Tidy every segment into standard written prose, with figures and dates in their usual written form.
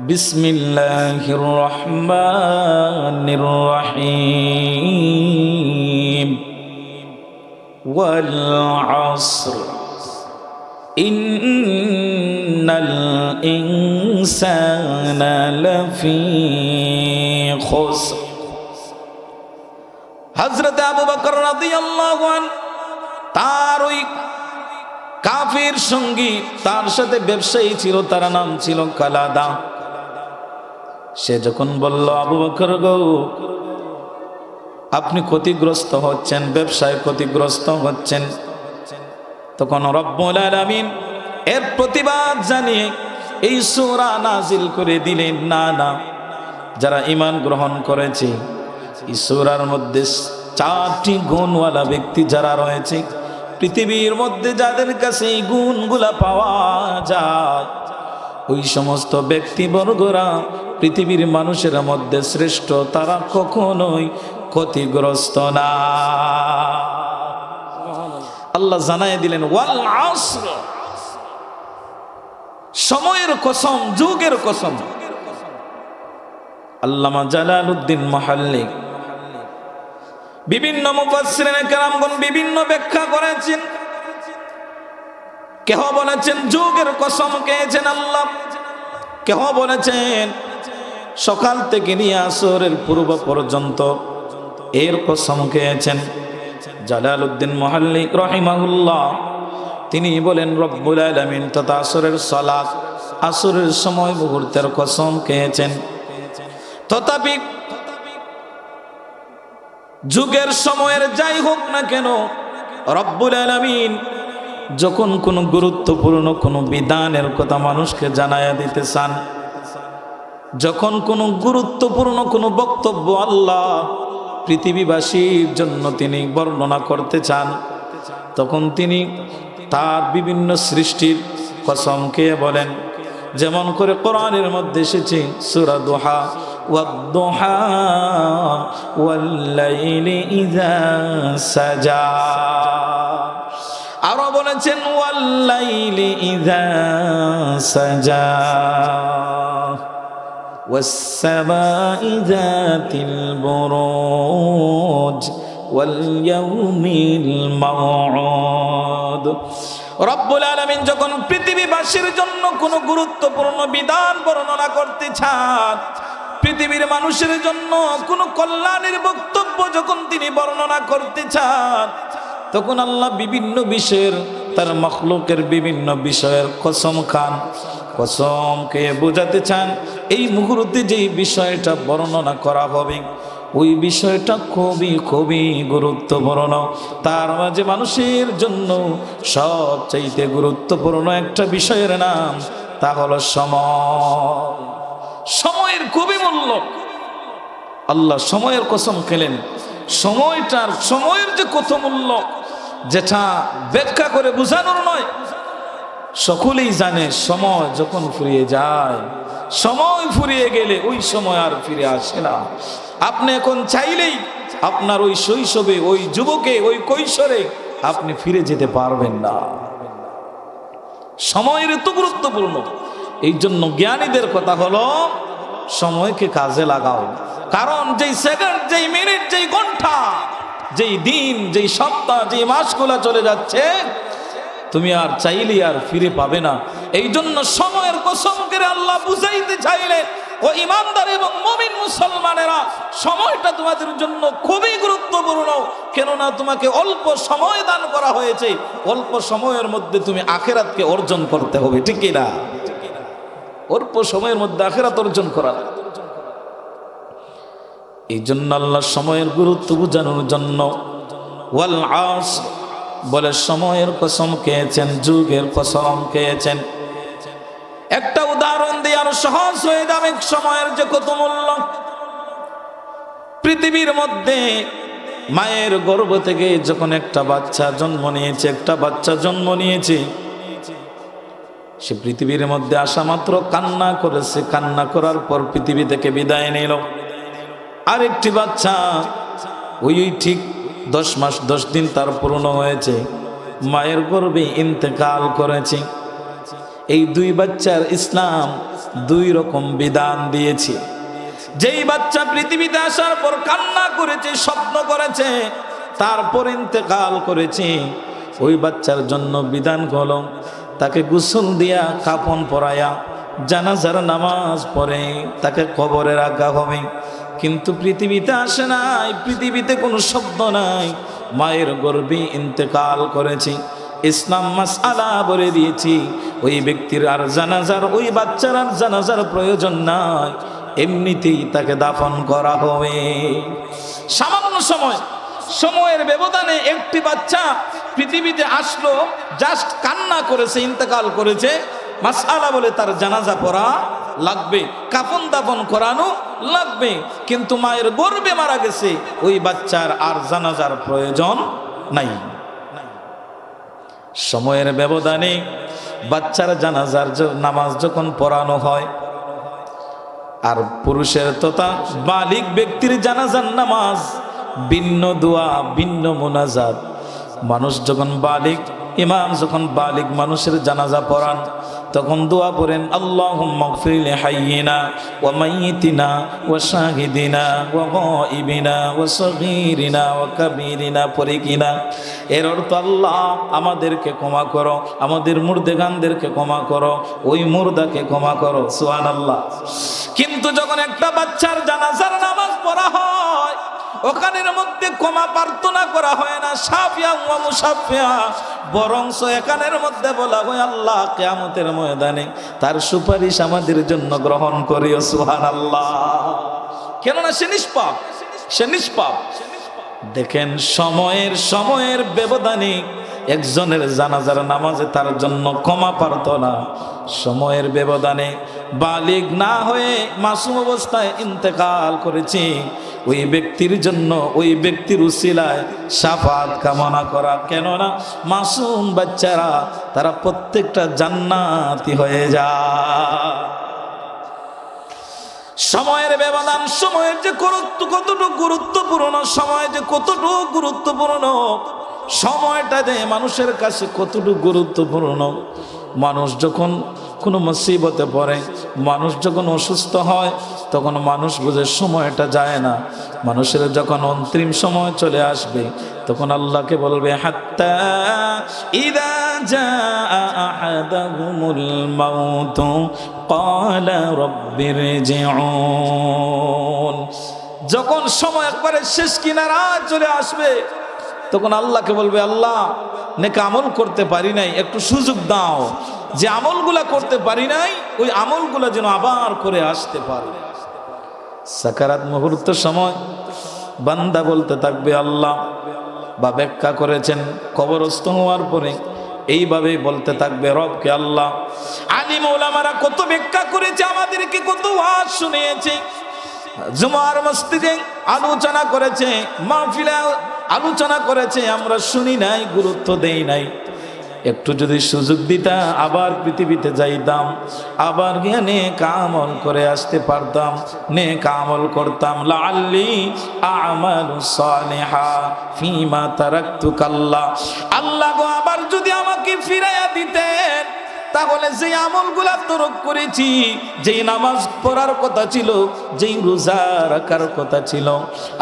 বিসমিল্লাহির রহমানির রহিম ওয়াল আসর ইন্নাল ইনসানা লাফি খুসর। হযরত আবু বকর রাদিয়াল্লাহু আনহু তার ওই কাফির সঙ্গী, তার সাথে ব্যবসায়ী ছিল, তার নাম ছিল কালাদা। সে যখন বলল, আবু বকর গো, আপনি ক্ষতিগ্রস্ত হচ্ছেন, ব্যবসায় ক্ষতিগ্রস্ত হচ্ছেন, তখন রব্বুল আলামিন এর প্রতিবাদ জানিয়ে এই সূরা নাজিল করে দিলেন। না না, যারা ঈমান গ্রহণ করেছে, এই সূরার মধ্যে 4টি গুণওয়ালা ব্যক্তি যারা রয়েছে, পৃথিবীর মধ্যে যাদের কাছে এই গুণগুলা পাওয়া যায়, ওই সমস্ত ব্যক্তিবর্গরা পৃথিবীর মানুষের মধ্যে শ্রেষ্ঠ, তারা কখনোই ক্ষতিগ্রস্ত না। আল্লাহ জানায় দিলেন ওয়াল আসর, সময়ের কসম, যুগের কসম। আল্লামা জালালউদ্দিন মুহাল্লিক বিভিন্ন মুফাসসিরিনে কেরামগণ বিভিন্ন ব্যাখ্যা করেছেন। কেহ বলেছেন যুগের কসম খেয়েছেন আল্লাহ, কেহ বলেছেন সকাল থেকে নিয়ে আসরের পূর্ব পর্যন্ত এর কসম খেয়েছেন। জালালউদ্দিন মুহাল্লিক রাহিমাহুল্লাহ তিনি বলেন রব্বুল আলামিন তথা আসরের সালাত, আসরের সময় মুহূর্তের কসম খেয়েছেন। তথাপি যুগের সময়ের যাই হোক না কেন, রব্বুল আলামিন যখন কোনো গুরুত্বপূর্ণ কোনো বিধানের কথা মানুষকে জানায়া দিতে চান, যখন কোনো গুরুত্বপূর্ণ কোনো বক্তব্য আল্লাহ পৃথিবীবাসীর জন্য তিনি বর্ণনা করতে চান, তখন তিনি তার বিভিন্ন সৃষ্টির কসম খেয়ে বলেন। যেমন করে কোরআনের মধ্যে এসেছে সূরা দুহা, ওয়াদ-দুহা ওয়াল-লাইলি ইযা সাজা। আরো বলেছেন ওয়াল-লাইলি ইযা সাজা ওয়াস-সামাই যাতিল বুরুজ ওয়াল-ইয়াউমিল মাউউদ। রব্বুল আলামিন যখন পৃথিবীবাসীর জন্য কোনো গুরুত্বপূর্ণ বিধান বর্ণনা করতে চান, পৃথিবীর মানুষের জন্য কোনো কল্যাণের বক্তব্য যখন তিনি বর্ণনা করতে চান, তখন আল্লাহ বিভিন্ন বিষয়ের, তার মখলুকের বিভিন্ন বিষয়ের কসম খান। কসমকে বোঝাতে চান এই মুহূর্তে যেই বিষয়টা বর্ণনা করা হবে, ওই বিষয়টা খুবই খুবই গুরুত্বপূর্ণ। তার মাঝে মানুষের জন্য সবচাইতে গুরুত্বপূর্ণ একটা বিষয়ের নাম, তা হলো সময়। সময়ের খুবই মূল্য। আল্লাহ সময়ের কসম খেলেন। সময়ের যে কত মূল্য, যেটা ব্যাখ্যা করে বোঝানোর নয়, সকলেই জানে। সময় যখন ফুরিয়ে যায়, সময় ফুরিয়ে গেলে ওই সময় আর ফিরে আসে না। আপনি এখন চাইলেই আপনার ওই শৈশবে, ওই যুবকে, ওই কৈশোরে আপনি ফিরে যেতে পারবেন না। সময়ের এত গুরুত্বপূর্ণ। এই জন্য জ্ঞানীদের কথা হলো সময়কে কাজে লাগাও। কারণ যেই সেকেন্ড, যেই মিনিট, যেই ঘন্টা, যেই দিন, যেই সপ্তাহ, যেই মাসগুলা চলে যাচ্ছে, তুমি আর চাইলে আর ফিরে পাবে না। এই জন্য সময়ের কসম করে আল্লাহ বুঝাইতে চাইলেন, ও ইমানদার এবং মুমিন মুসলমানেরা, সময়টা তোমাদের জন্য খুবই গুরুত্বপূর্ণ। কেননা তোমাকে অল্প সময় দান করা হয়েছে, অল্প সময়ের মধ্যে তুমি আখিরাতকে অর্জন করতে হবে, ঠিক কি না? অল্প সময়ের মধ্যে আখিরাত অর্জন করা। এই জন্য আল্লাহ সময়ের গুরুত্ব বোঝানোর জন্য ওয়াল আসর বলে সময়ের কসম খেয়েছেন, যুগের কসম খেয়েছেন। একটা উদাহরণ দিয়ে আরো সহজ হয়ে যাবে সময়ের যে কত মূল্য। পৃথিবীর মধ্যে মায়ের গর্ভ থেকে যখন একটা বাচ্চা জন্ম নিয়েছে, সে পৃথিবীর মধ্যে আসা মাত্র কান্না করেছে। কান্না করার পর পৃথিবী থেকে বিদায় নিল। আরেকটি বাচ্চা ওই ঠিক 10 মাস 10 দিন তার পূর্ণ হয়েছে, মায়ের গর্ভে ইন্তেকাল করেছে। এই দুই বাচ্চার ইসলাম দুই রকম বিধান দিয়েছি। যেই বাচ্চা পৃথিবীতে আসার পর কান্না করেছে, স্বপ্ন করেছে, তারপর ইন্তেকাল করেছে, ওই বাচ্চার জন্য বিধান হলো তাকে গোসল দিয়া কাফন পরায়া জানাজার নামাজ পড়ে তাকে কবরে রাখা হবে। কিন্তু পৃথিবীতে আসে নাই, পৃথিবীতে কোনো শব্দ নাই, মায়ের গর্ভে ইন্তেকাল করেছে, ইসলাম মাসআলা বলে দিয়েছি ওই ব্যক্তির আর জানাজার, ওই বাচ্চার আর জানাজার প্রয়োজন নাই, এমনিতেই তাকে দাফন করা হবে। সামান্য সময়ের ব্যবধানে একটি বাচ্চা পৃথিবীতে আসলো, জাস্ট কান্না করেছে, ইন্তেকাল করেছে, মাসআলা বলে তার জানাজা পড়া লাগবে, কাফন দাফন করানো লাগবে। কিন্তু মায়ের গর্ভে মারা গেছে, ওই বাচ্চার আর জানাজার প্রয়োজন নাই। সময়ের ব্যবধানে বাচ্চার জানাজার নামাজ যখন পড়ানো হয়, আর পুরুষের তথা বালিগ ব্যক্তির জানাজার নামাজ ভিন্ন দোয়া, ভিন্ন মোনাজাত। মানুষ যখন বালিগ, ইমাম যখন বালিগ মানুষের জানাজা পড়ান, তখন দোয়া পড়েন আল্লাহুম্মা গফির লি হাইয়িনা ওয়া মাইয়িতিনা ওয়া শাহিদিনা ওয়া গায়িবিনা ওয়া সগীরিনা ওয়া কাবীরিনা পড়ে কিনা। এর অর্থ আল্লাহ আমাদেরকে ক্ষমা করো, আমাদের মুর্দেগানদেরকে ক্ষমা করো, ওই মুর্দাকে ক্ষমা করো, সুবহানাল্লাহ। কিন্তু যখন একটা বাচ্চার জানাজার নামাজ পড়া হয়, ওখানের মধ্যে ক্ষমা প্রার্থনা করা হয় না, শাফিয়া ওয়া মুশাফিয়া, বরং এখানের মধ্যে বলা হয় আল্লাহ কিয়ামতের ময়দানে তার সুপারিশ আমাদের জন্য গ্রহণ করিও, সুবহানাল্লাহ। কেননা সে নিষ্পাপ, সে নিষ্পাপ। দেখেন সময়ের ব্যবধানে একজনের জানাজার নামাজে তার জন্য ক্ষমা প্রার্থনা, সময়ের ব্যবধানে বালিগ না হয়ে মাসুম অবস্থায় ইন্তেকাল করেছে, ওই ব্যক্তির জন্য, ওই ব্যক্তির উসিলায় শাফাত কামনা করা। কেননা মাসুম বাচ্চারা তারা প্রত্যেকটা জান্নাতি হয়ে যায়। সময়ের ব্যবধান, সময়ের যে কতটুকু গুরুত্বপূর্ণ, সময় যে কতটুকু গুরুত্বপূর্ণ, সময়টা যে মানুষের কাছে কতটুকু গুরুত্বপূর্ণ। মানুষ যখন কোনো মুসিবতে পড়ে, মানুষ যখন অসুস্থ হয়, তখন মানুষ বুঝে সময়টা যায় না। মানুষের যখন অন্তিম সময় চলে আসবে, তখন আল্লাহকে বলবে হাত্তা ইযা জাআ আহাদাহুমুল মাউত ক্বালা রাব্বিরজিউন। যখন সময় একবারে শেষ কিনারা চলে আসবে, তখন আল্লাহকে বলবে আল্লাহ নেক আমল করতে পারি নাই, একটু সুযোগ দাও, যে আমলগুলা করতে পারি নাই ওই আমলগুলা যেন আবার করে আসতে পারে। সাকারাত মুহূর্ত সময় বান্দা বলতে থাকবে আল্লাহ, বা ব্যাখ্যা করেছেন কবরস্থ হওয়ার পরে এইভাবে বলতে থাকবে রবকে আল্লাহ। আলিম ওলামারা কত ব্যাখ্যা করেছে, আমাদেরকে কত ওয়াজ শুনিয়েছে, জুমার মসজিদে আলোচনা করেছে, মাহফিলে আলোচনা করেছে, আমরা শুনি নাই, গুরুত্ব দেই নাই। একটু যদি সুযোগ দিতা আবার পৃথিবীতে যাইতাম, আবার গিয়ে নেক আমল করে আসতে পারতাম, নেক আমল করতাম। লাআল্লি আমালু সালিহা ফিমা তারাকতু কাল্লা। আল্লাহ গো আবার যদি আমাকে ফিরাইয়া দিতেন, তাহলে যে আমলগুলা তরক করেছি, যেই নামাজ পড়ার কথা ছিল, যেই রোজা রাখার কথা ছিল,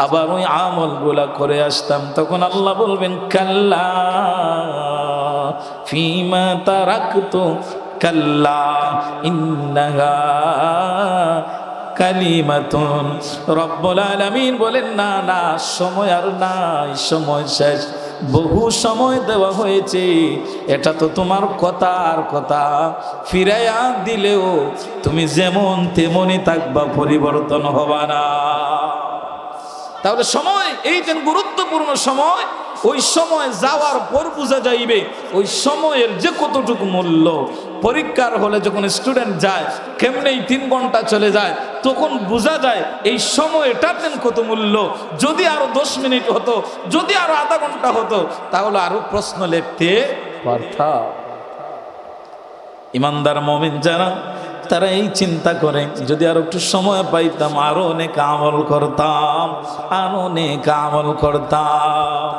আবার ওই আমলগুলা করে আসতাম। তখন আল্লাহ বলবেন কাল্লা ফিমা তারাকতু কাল্লা ইন্নাহা কালিমাতুন। রব্বুল আলামিন বলেন না না, সময় আর নাই, সময় শেষ, বহু সময় দেওয়া হয়েছে, এটা তো তোমার কথার কথা, ফিরাইয়া দিলেও তুমি যেমন তেমনই থাকবা, পরিবর্তন হবা না। তাহলে সময় এই যে গুরুত্বপূর্ণ সময়, ওই সময় যাওয়ার পর বোঝা যাইবে ওই সময়ের যে কতটুকু মূল্য। পরীক্ষার হলে যখন স্টুডেন্ট যায়, কেমনেই 3 ঘন্টা চলে যায়, তখন বোঝা যায় এই সময়টার যেন কত মূল্য। যদি আরো 10 মিনিট হতো, যদি আরো আধা ঘন্টা হতো, তাহলে আরো প্রশ্ন লিখতে পারতাম। ইমানদার মুমিন যারা, তারা এই চিন্তা করে যদি আরো একটু সময় পাইতাম, আরো অনেক আমল করতাম, আরো অনেক আমল করতাম।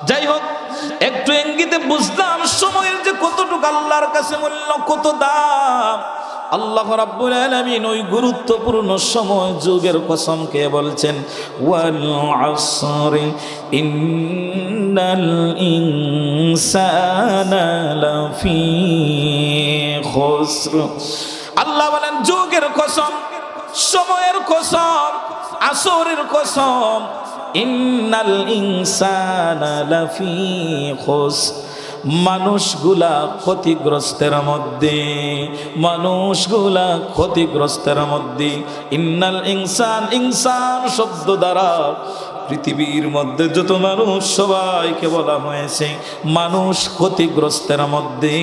যাই হোক, একটু ইঙ্গিতে বুঝলাম সময়ের যে কতটুকু আল্লাহর কাছে মূল্য, কত দাম। আল্লাহ রাব্বুল আলামিন ওই গুরুত্বপূর্ণ সময় যুগের কসম কে বলছেন, ওয়াল আসরি ইন্নাল ইনসানা লাফি খুসর। আল্লাহ বলেন যুগের কসম, সময়ের কসম, আসরের কসম, ইন্নাল ইনসানা লাফি খুসর। মানুষগুলা ক্ষতিগ্রস্তের মধ্যে, মানুষগুলা ক্ষতিগ্রস্তের মধ্যে। ইন্নাল ইনসান, ইনসান শব্দ দ্বারা পৃথিবীর মধ্যে যত মানুষ সবাইকে বলা হয়েছে মানুষ ক্ষতিগ্রস্তের মধ্যে,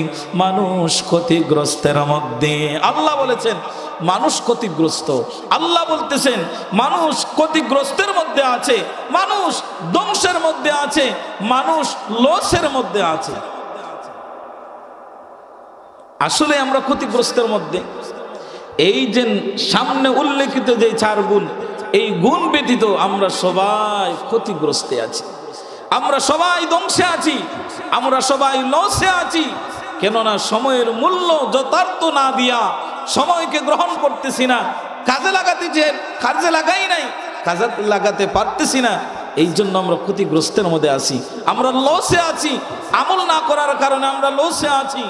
মানুষ ক্ষতিগ্রস্তের মধ্যে। আল্লাহ বলেছেন মানুষ ক্ষতিগ্রস্ত। আল্লাহ বলতেছেন মানুষ ক্ষতিগ্রস্তের মধ্যে আছে, মানুষ ধ্বংসের মধ্যে আছে, মানুষ লসের মধ্যে আছে। আসলে আমরা ক্ষতিগ্রস্তের মধ্যে। এই যে সামনে উল্লেখিত যে 4 গুণ, এই গুণ ব্যতীত আমরা সবাই ক্ষতিগ্রস্তে আছি, আমরা সবাই ধ্বংসে আছি, আমরা সবাই লসে আছি। কেননা সময়ের মূল্য যথার্থ না দিয়া সময়কে গ্রহণ করতেছি না, কাজে লাগাতে যে কাজে লাগাই নাই, কাজে লাগাতে পারতেছি না, এই জন্য আমরা ক্ষতিগ্রস্তের মধ্যে আছি, আমরা লসে আছি। আমল না করার কারণে আমরা লসে আছি,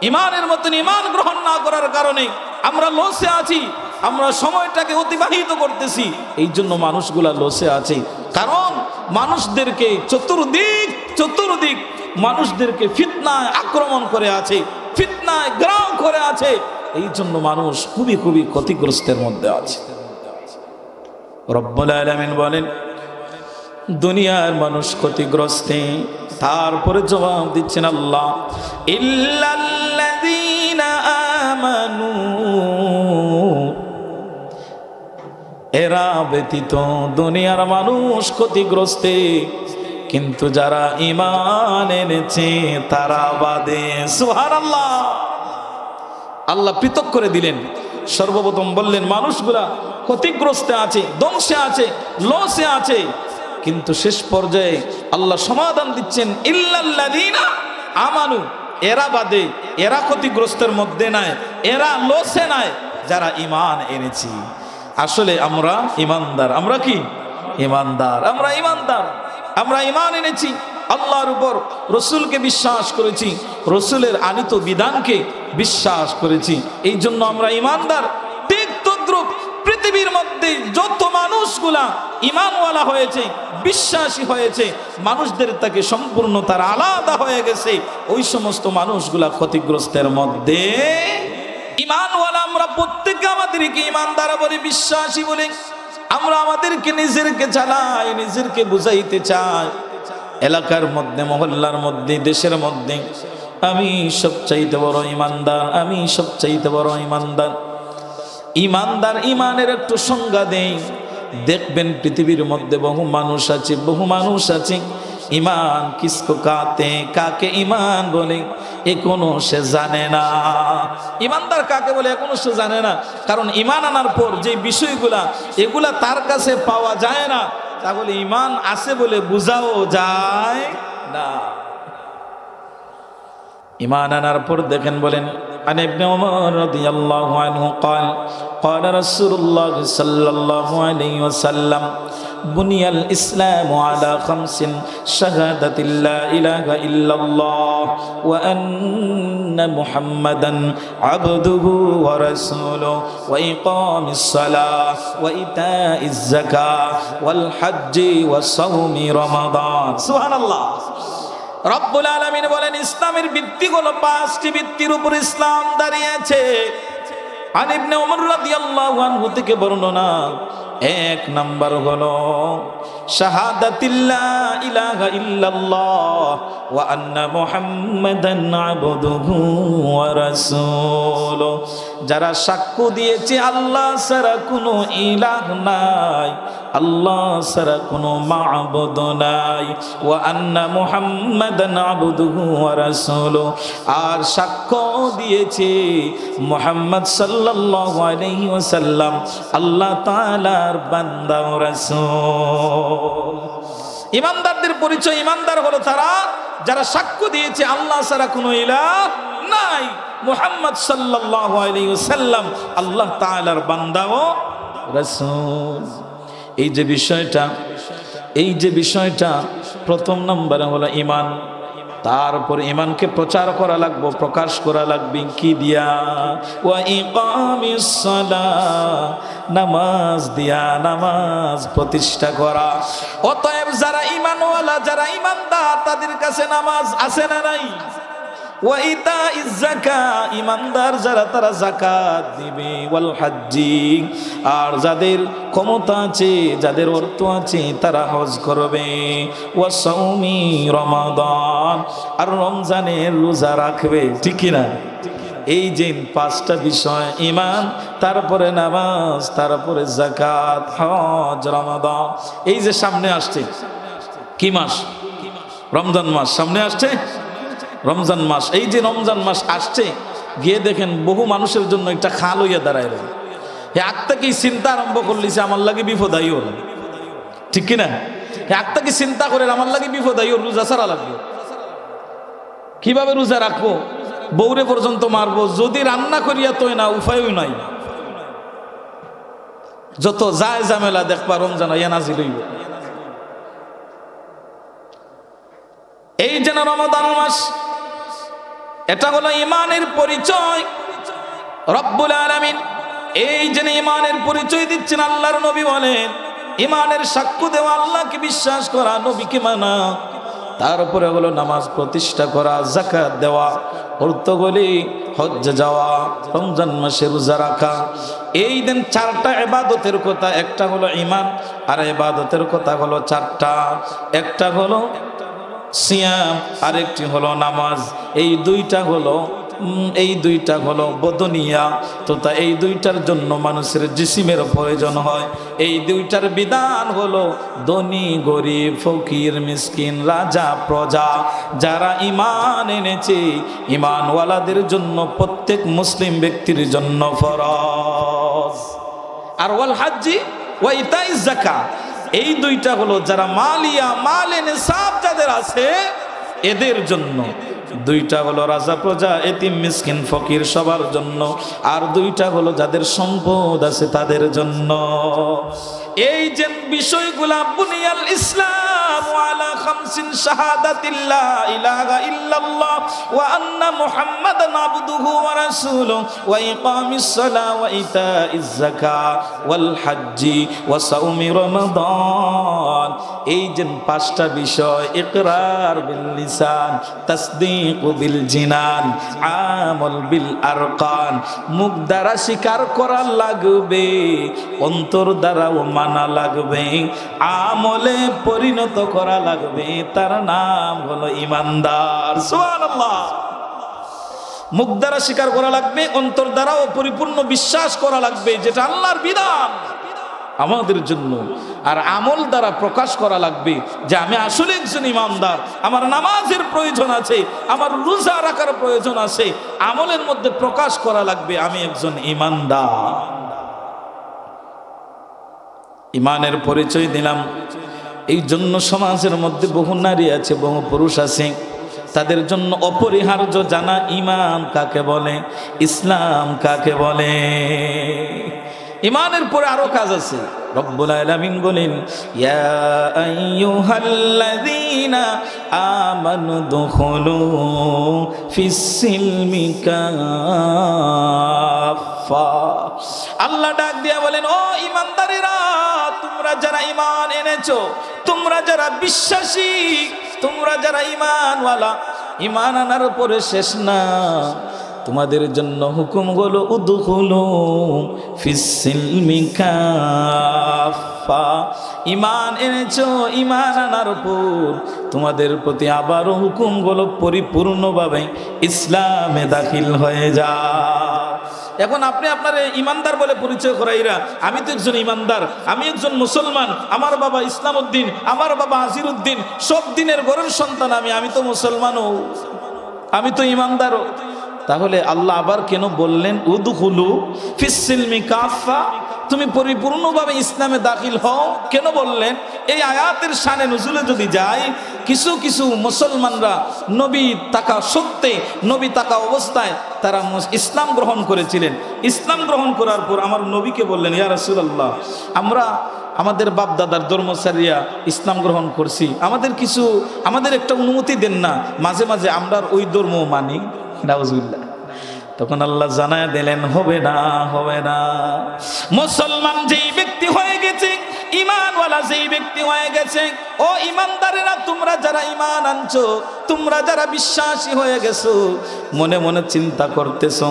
ইমানের মতন ইমান গ্রহণ না করার কারণে আমরা লসে আছি, আমরা সময়টাকে অতিবাহিত করতেছি, এই জন্য মানুষগুলা লসে আছে। কারণ মানুষদেরকে চতুর্দিক মানুষদেরকে ফিতনায় আক্রমণ করে আছে, ফিতনায় গ্রাম করে আছে, এই জন্য মানুষ খুবই খুবই ক্ষতিগ্রস্তের মধ্যে আছে। রব্বুল আলামিন বলেন দুনিয়ার মানুষ ক্ষতিগ্রস্তে, তারপরে জবাব দিচ্ছেন আল্লাহ, ইল্লাল্লাযীনা আমানু, এরা ব্যতীত দুনিয়ার মানুষ ক্ষতিগ্রস্তে, কিন্তু যারা ঈমান এনেছে তারা বাদে। সুবহানাল্লাহ। আল্লাহ পৃথক করে দিলেন। সর্বপ্রথম বললেন মানুষগুলা ক্ষতিগ্রস্তে আছে, ধ্বংসে আছে, লসে আছে, কিন্তু শেষ পর্যায়ে আল্লাহ সমাধান দিচ্ছেন ইল্লাল্লাযীনা আমানু, এরা বাদে, এরা ক্ষতিগ্রস্তের মধ্যে নাই, এরা লসে নাই, যারা ঈমান এনেছি। আসলে আমরা ঈমানদার, আমরা কি ঈমানদার, আমরা ঈমানদার, আমরা ঈমান এনেছি আল্লাহর উপর, রসুলকে বিশ্বাস করেছি, রসুলের আনিত বিধানকে বিশ্বাস করেছি, এই জন্য আমরা ঈমানদার। ঠিক তদ্রুপ পৃথিবীর মধ্যে যত মানুষগুলা ঈমানওয়ালা হয়েছে, বিশ্বাসী হয়েছে, মানুষদের থেকে সম্পূর্ণ তারা আলাদা হয়ে গেছে, ওই সমস্ত মানুষগুলা ক্ষতিগ্রস্তের মধ্যে। ঈমানওয়ালা আমরা প্রত্যেকে আমাদেরকে ঈমানদার বলে, বিশ্বাসী বলে আমরা আমাদেরকে নিজেরকে চালাই, নিজেরকে বুঝাইতে চাই। এলাকার মধ্যে, মহল্লার মধ্যে, দেশের মধ্যে আমি সবচাইতে বড় ঈমানদার, আমি সবচাইতে বড় ঈমানদার। ঈমানদার, ঈমানের একটু সংজ্ঞা দেই। দেখবেন পৃথিবীর মধ্যে বহু মানুষ আছে, বহু মানুষ আছে ঈমান কিসকো কাতে, কাকে ঈমান বলে এখনো সে জানে না। ঈমানদার কাকে বলে এখনো সে জানে না, কারণ ঈমান আনার পর যে বিষয়গুলা এগুলা তার কাছে পাওয়া যায় না, তাহলে ঈমান আছে বলে বোঝাও যায় না। ঈমান আনার পর দেখেন বলেন عن ابن عمر رضي الله عنه قال قال رسول الله صلى الله عليه وسلم بني الإسلام على 5 شهادة لا إله إلا الله وأن محمدا عبده ورسوله وإقام الصلاة وإيتاء الزكاة والحج وصوم رمضان سبحان الله। রব্বুল আলামিন বলেন ইসলামের ভিত্তি হলো 5টি ভিত্তির উপর ইসলাম দাঁড়িয়েছে। আন ইবনে ওমর রাদিয়াল্লাহু আনহু থেকে বর্ণনা, 1 নাম্বার হলো শাহাদাতিল্লা ইলাহা ইল্লাল্লাহ ওয়া আন্না মুহাম্মাদান আবদুহু ওয়া রাসূলুহু, যারা সাক্ষ্য দিয়েছে আল্লাহ ছাড়া কোনো ইলাহ নাই, আল্লাহ ছাড়া কোনো মাবুদ নাই, ওয়া আন্না মুহাম্মাদান আবদুহু ওয়া রাসূলুহু, আর সাক্ষ্য দিয়েছে মুহাম্মদ সাল্লাল্লাহু আলাইহি ওয়াসাল্লাম আল্লাহ তাআলার বান্দা ও রাসূল। ঈমানদারদের পরিচয়, ঈমানদার হলো তারা যারা সাক্ষ্য দিয়েছে আল্লাহ ছাড়া কোনো ইলাহ নাই, মুহাম্মদ সাল্লাল্লাহু আলাইহি ওয়াসাল্লাম আল্লাহ তাআলার বান্দা ও রাসূল। এই যে বিষয়টা প্রথম নম্বরে হলো ঈমান। তারপর ঈমানকে প্রচার করা লাগবে, প্রকাশ করা লাগবে কি দিয়া? ওয়া ইকামিস সালাহ, নামাজ দিয়া, নামাজ প্রতিষ্ঠা করা। অতএব যারা ঈমানওয়ালা, যারা ঈমানদার, তাদের কাছে নামাজ আছে না নাই? ওয়া ইতাইজ যাকাত, ঈমানদার যারা তারা যাকাত দিবে। ওয়াল হজ্জি, আর যাদের ক্ষমতা আছে, যাদের অর্থ আছে, তারা হজ করবে। ওয়া সাওমি রমাদান, আর রমজানের রোজা রাখবে। ঠিক কি না? এই যে পাঁচটা বিষয়, ঈমান, তারপরে নামাজ, তারপরে যাকাত, হজ, রমাদান। এই যে সামনে আসছে কি মাস? রমজান মাস সামনে আসছে। রমজান মাস, এই যে রমজান মাস আসছে, গিয়ে দেখেন বহু মানুষের জন্য একটা খাল হইয়া দাঁড়ায় রয়ে। আত্মাকে চিন্তা আরম্ভ করলিছে আমার লাগে বিপদ আইও। ঠিক কিনা? আত্মাকে চিন্তা করে আমার লাগে বিপদ আইও, রোজা ছাড়া লাগবে। কিভাবে রোজা রাখবো? বউরে পর্যন্ত মারবো, যদি রান্না করিয়া তো না, উপায়ও নাই। যত যায় ঝামেলা দেখবা রমজান ইয়া নাজিল হইব। এই যেন রমাদান মাস, এটা হলো ঈমানের পরিচয়। রব্বুল আলামিন এই যে ঈমানের পরিচয় দিচ্ছেন, আল্লাহর নবী বলেন ঈমানের সাক্ষ্য দেওয়া, আল্লাহকে বিশ্বাস করা, নবীকে মানা, তারপরে হলো নামাজ প্রতিষ্ঠা করা, যাকাত দেওয়া, অর্থগুলি হজ্জে যাওয়া, রমজান মাসে রোজা রাখা। এই দিন চারটা ইবাদতের কথা, একটা হলো ঈমান, আর ইবাদতের কথা হলো চারটা। একটা হলো সিয়াম, আরেকটি হলো নামাজ। এই দুইটা হলো বদনিয়া। তো তা এই দুইটার জন্য মানুষের জিসিমের প্রয়োজন হয়। এই দুইটার বিধান হলো ধনী গরিব, ফকির মিসকিন, রাজা প্রজা, যারা ঈমান এনেছে, ঈমানওয়ালাদের জন্য, প্রত্যেক মুসলিম ব্যক্তির জন্য ফরজ। আর ওয়াল হজ্জি ওয়া ইতাইজ যাকাত, এই দুইটা হলো যারা মালে নিসাব যাদের আছে এদের জন্য। দুইটা হলো রাজা প্রজা, এতিম মিসকিন ফকির সবার জন্য। আর দুইটা হলো যাদের সম্পদ আছে তাদের জন্য। এই যে বিষয়গুলা, বুনিয়াল ইসলাম আলা খামসিন শাহাদাতিল্লা ইলাহা ইল্লাল্লাহ ওয়া আন্না মুহাম্মাদান আবদুহু ওয়া রাসূলুহু ওয়া ইকামিস সালাহ ওয়া ইতাইজ যাকাত ওয়াল হজ্জি ওয়া সাওমি রমাদান। এই যে পাঁচটা বিষয়, ইকরার বিল লিসান, তাসদীক বিল জিনান, আমল বিল আরকান, মুখ দ্বারা স্বীকার করা লাগবে, অন্তর দ্বারাও মানা লাগবে, আমলে পরিণত করা লাগবে, তার নাম হলো ঈমানদার। সুবহানাল্লাহ। মুখ দ্বারা স্বীকার করা লাগবে, অন্তর দ্বারাও পরিপূর্ণ বিশ্বাস করা লাগবে যেটা আল্লাহর বিধান আমাদের জন্য। আর আমল দ্বারা প্রকাশ করা লাগবে যে আমি আসলে একজন ঈমানদার, আমার নামাজের প্রয়োজন আছে, আমার রোজা রাখার প্রয়োজন আছে। আমলের মধ্যে প্রকাশ করা লাগবে আমি একজন ঈমানদার। ঈমানের পরিচয় দিলাম। এই জন্য সমাজের মধ্যে বহু নারী আছে, বহু পুরুষ আছে, তাদের জন্য অপরিহার্য জানা ঈমান কাকে বলে, ইসলাম কাকে বলে। ঈমানের পরে আরো কাজ আছে। রব্বুল আলামিন বলেন, ইয়া আইয়ুহাল্লাযীনা আমানু দুখুলু ফিস-সিলমি কাফা। আল্লাহ ডাক দিয়া বলেন, ও ঈমানদারেরা, তোমরা যারা ঈমান এনেছো, তোমরা যারা বিশ্বাসী, তোমরা যারা ঈমানওয়ালা, ঈমান আনার পরে শেষ না, তোমাদের জন্য হুকুম হলো উদখুলু ফিস-সিলমি কাফা। ঈমান এনেছো, ঈমান আনার পর তোমাদের প্রতি আবারও হুকুম হলো পরিপূর্ণভাবে ইসলামে দাখিল হয়ে যাও। এখন আপনি আপনার ঈমানদার বলে পরিচয় করাইরা, আমি তো একজন ঈমানদার, আমি একজন মুসলমান, আমার বাবা ইসলাম উদ্দিন, আমার বাবা আজির উদ্দিন, সব দিনের ঘরের সন্তান আমি তো মুসলমানও, আমি তো ঈমানদারও। তাহলে আল্লাহ আবার কেন বললেন উদখুলু ফিস-সিলমি কাফা? তুমি পরিপূর্ণভাবে ইসলামে দাখিল হও। কেন বললেন? এই আয়াতের শানে নুজুলে যদি যাই, কিছু কিছু মুসলমানরা নবী থাকা সত্ত্বে, নবী থাকা অবস্থায় তারা ইসলাম গ্রহণ করেছিলেন। ইসলাম গ্রহণ করার পর আমার নবীকে বললেন, ইয়া রাসূলুল্লাহ, আমরা আমাদের বাপ দাদার ধর্মচারীরা ইসলাম গ্রহণ করছি, আমাদের একটা অনুমতি দেন না, মাঝে মাঝে আমরা ওই ধর্ম মানি। নাউজুবিল্লাহ। তখন আল্লাহ জানায় দিলেন, হবে না, হবে না। মুসলমান যেই ব্যক্তি হয়ে গেছে, ঈমানওয়ালা যেই ব্যক্তি হয়ে গেছে, ও ঈমানদারেরা, তোমরা যারা ঈমান আনছো, তোমরা যারা বিশ্বাসী হয়ে গেছো, মনে মনে চিন্তা করতেছো